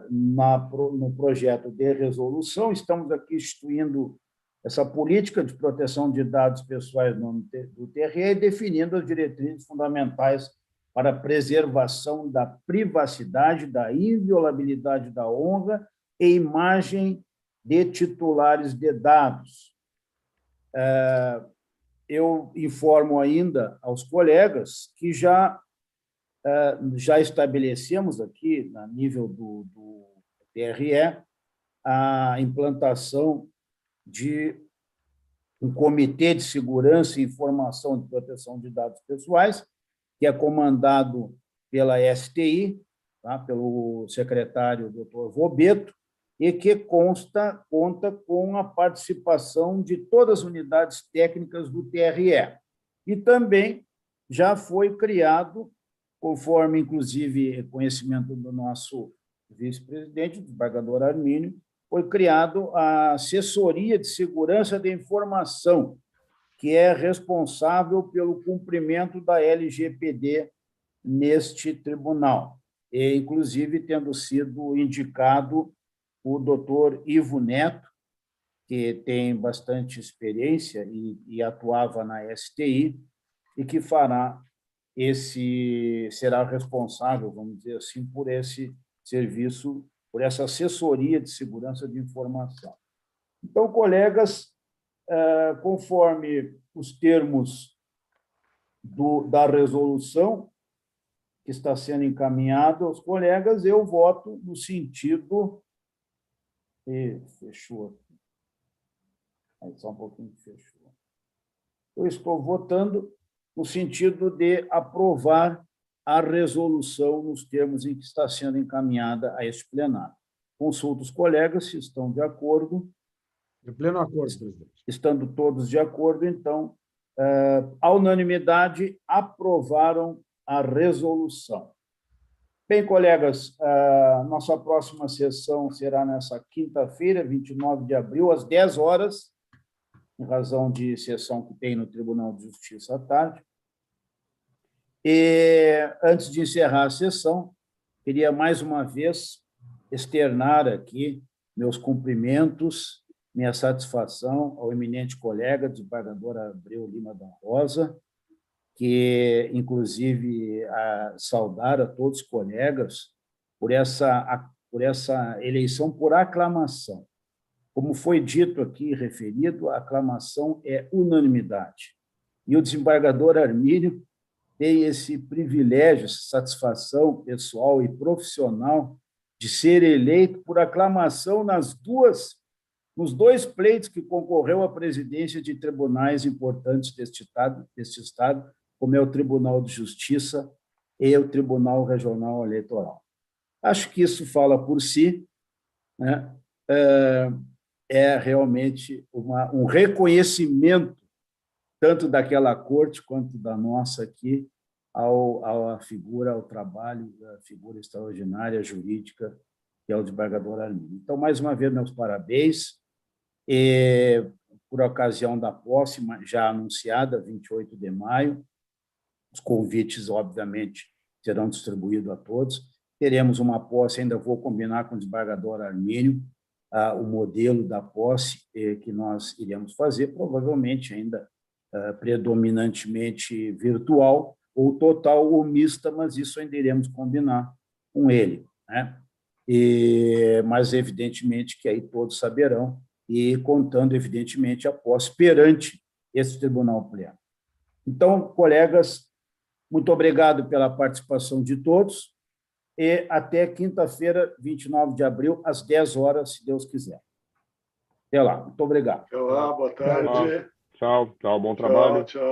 no projeto de resolução, estamos aqui instituindo essa política de proteção de dados pessoais no âmbito do TRE e definindo as diretrizes fundamentais para a preservação da privacidade, da inviolabilidade da honra e imagem de titulares de dados. Eu informo ainda aos colegas que já estabelecemos aqui, a nível do TRE, a implantação de um Comitê de Segurança e Informação de Proteção de Dados Pessoais, que é comandado pela STI, tá? Pelo secretário Dr. Vobeto, e que conta com a participação de todas as unidades técnicas do TRE. E também já foi criado, conforme, inclusive, conhecimento do nosso vice-presidente, do desembargador Armínio, foi criado a Assessoria de Segurança da Informação, que é responsável pelo cumprimento da LGPD neste tribunal, e, inclusive, tendo sido indicado o doutor Ivo Neto, que tem bastante experiência e atuava na STI, e que será responsável, vamos dizer assim, por esse serviço, por essa assessoria de segurança de informação. Então, colegas, conforme os termos da resolução que está sendo encaminhada aos colegas, eu voto no sentido... fechou aqui. Só um pouquinho que fechou. Eu estou votando no sentido de aprovar a resolução nos termos em que está sendo encaminhada a este plenário. Consulto os colegas se estão de acordo. De pleno acordo, presidente. Estando todos de acordo, então, à unanimidade, aprovaram a resolução. Bem, colegas, nossa próxima sessão será nessa quinta-feira, 29 de abril, às 10 horas, em razão de sessão que tem no Tribunal de Justiça à tarde. E, antes de encerrar a sessão, queria mais uma vez externar aqui meus cumprimentos, minha satisfação ao eminente colega, desembargador Abreu Lima da Rosa, que, inclusive, saudar a todos os colegas por essa eleição por aclamação. Como foi dito aqui, referido, a aclamação é unanimidade. E o desembargador Armínio tem esse privilégio, essa satisfação pessoal e profissional de ser eleito por aclamação nos dois pleitos que concorreu à presidência de tribunais importantes deste Estado, como é o Tribunal de Justiça e o Tribunal Regional Eleitoral. Acho que isso fala por si, né? É realmente um reconhecimento, tanto daquela corte quanto da nossa aqui, à figura, ao trabalho da figura extraordinária jurídica, que é o desembargador Armínio. Então, mais uma vez, meus parabéns. E, por ocasião da posse, já anunciada, 28 de maio, os convites, obviamente, serão distribuídos a todos. Teremos uma posse, ainda vou combinar com o desembargador Armínio, o modelo da posse que nós iremos fazer, provavelmente ainda predominantemente virtual, ou total ou mista, mas isso ainda iremos combinar com ele, né? Mas, evidentemente, que aí todos saberão, e contando, evidentemente, a posse perante esse tribunal pleno. Então, colegas, muito obrigado pela participação de todos, e até quinta-feira, 29 de abril, às 10 horas, se Deus quiser. Até lá. Muito obrigado. Até lá, boa tarde. Tchau, bom trabalho. Tchau.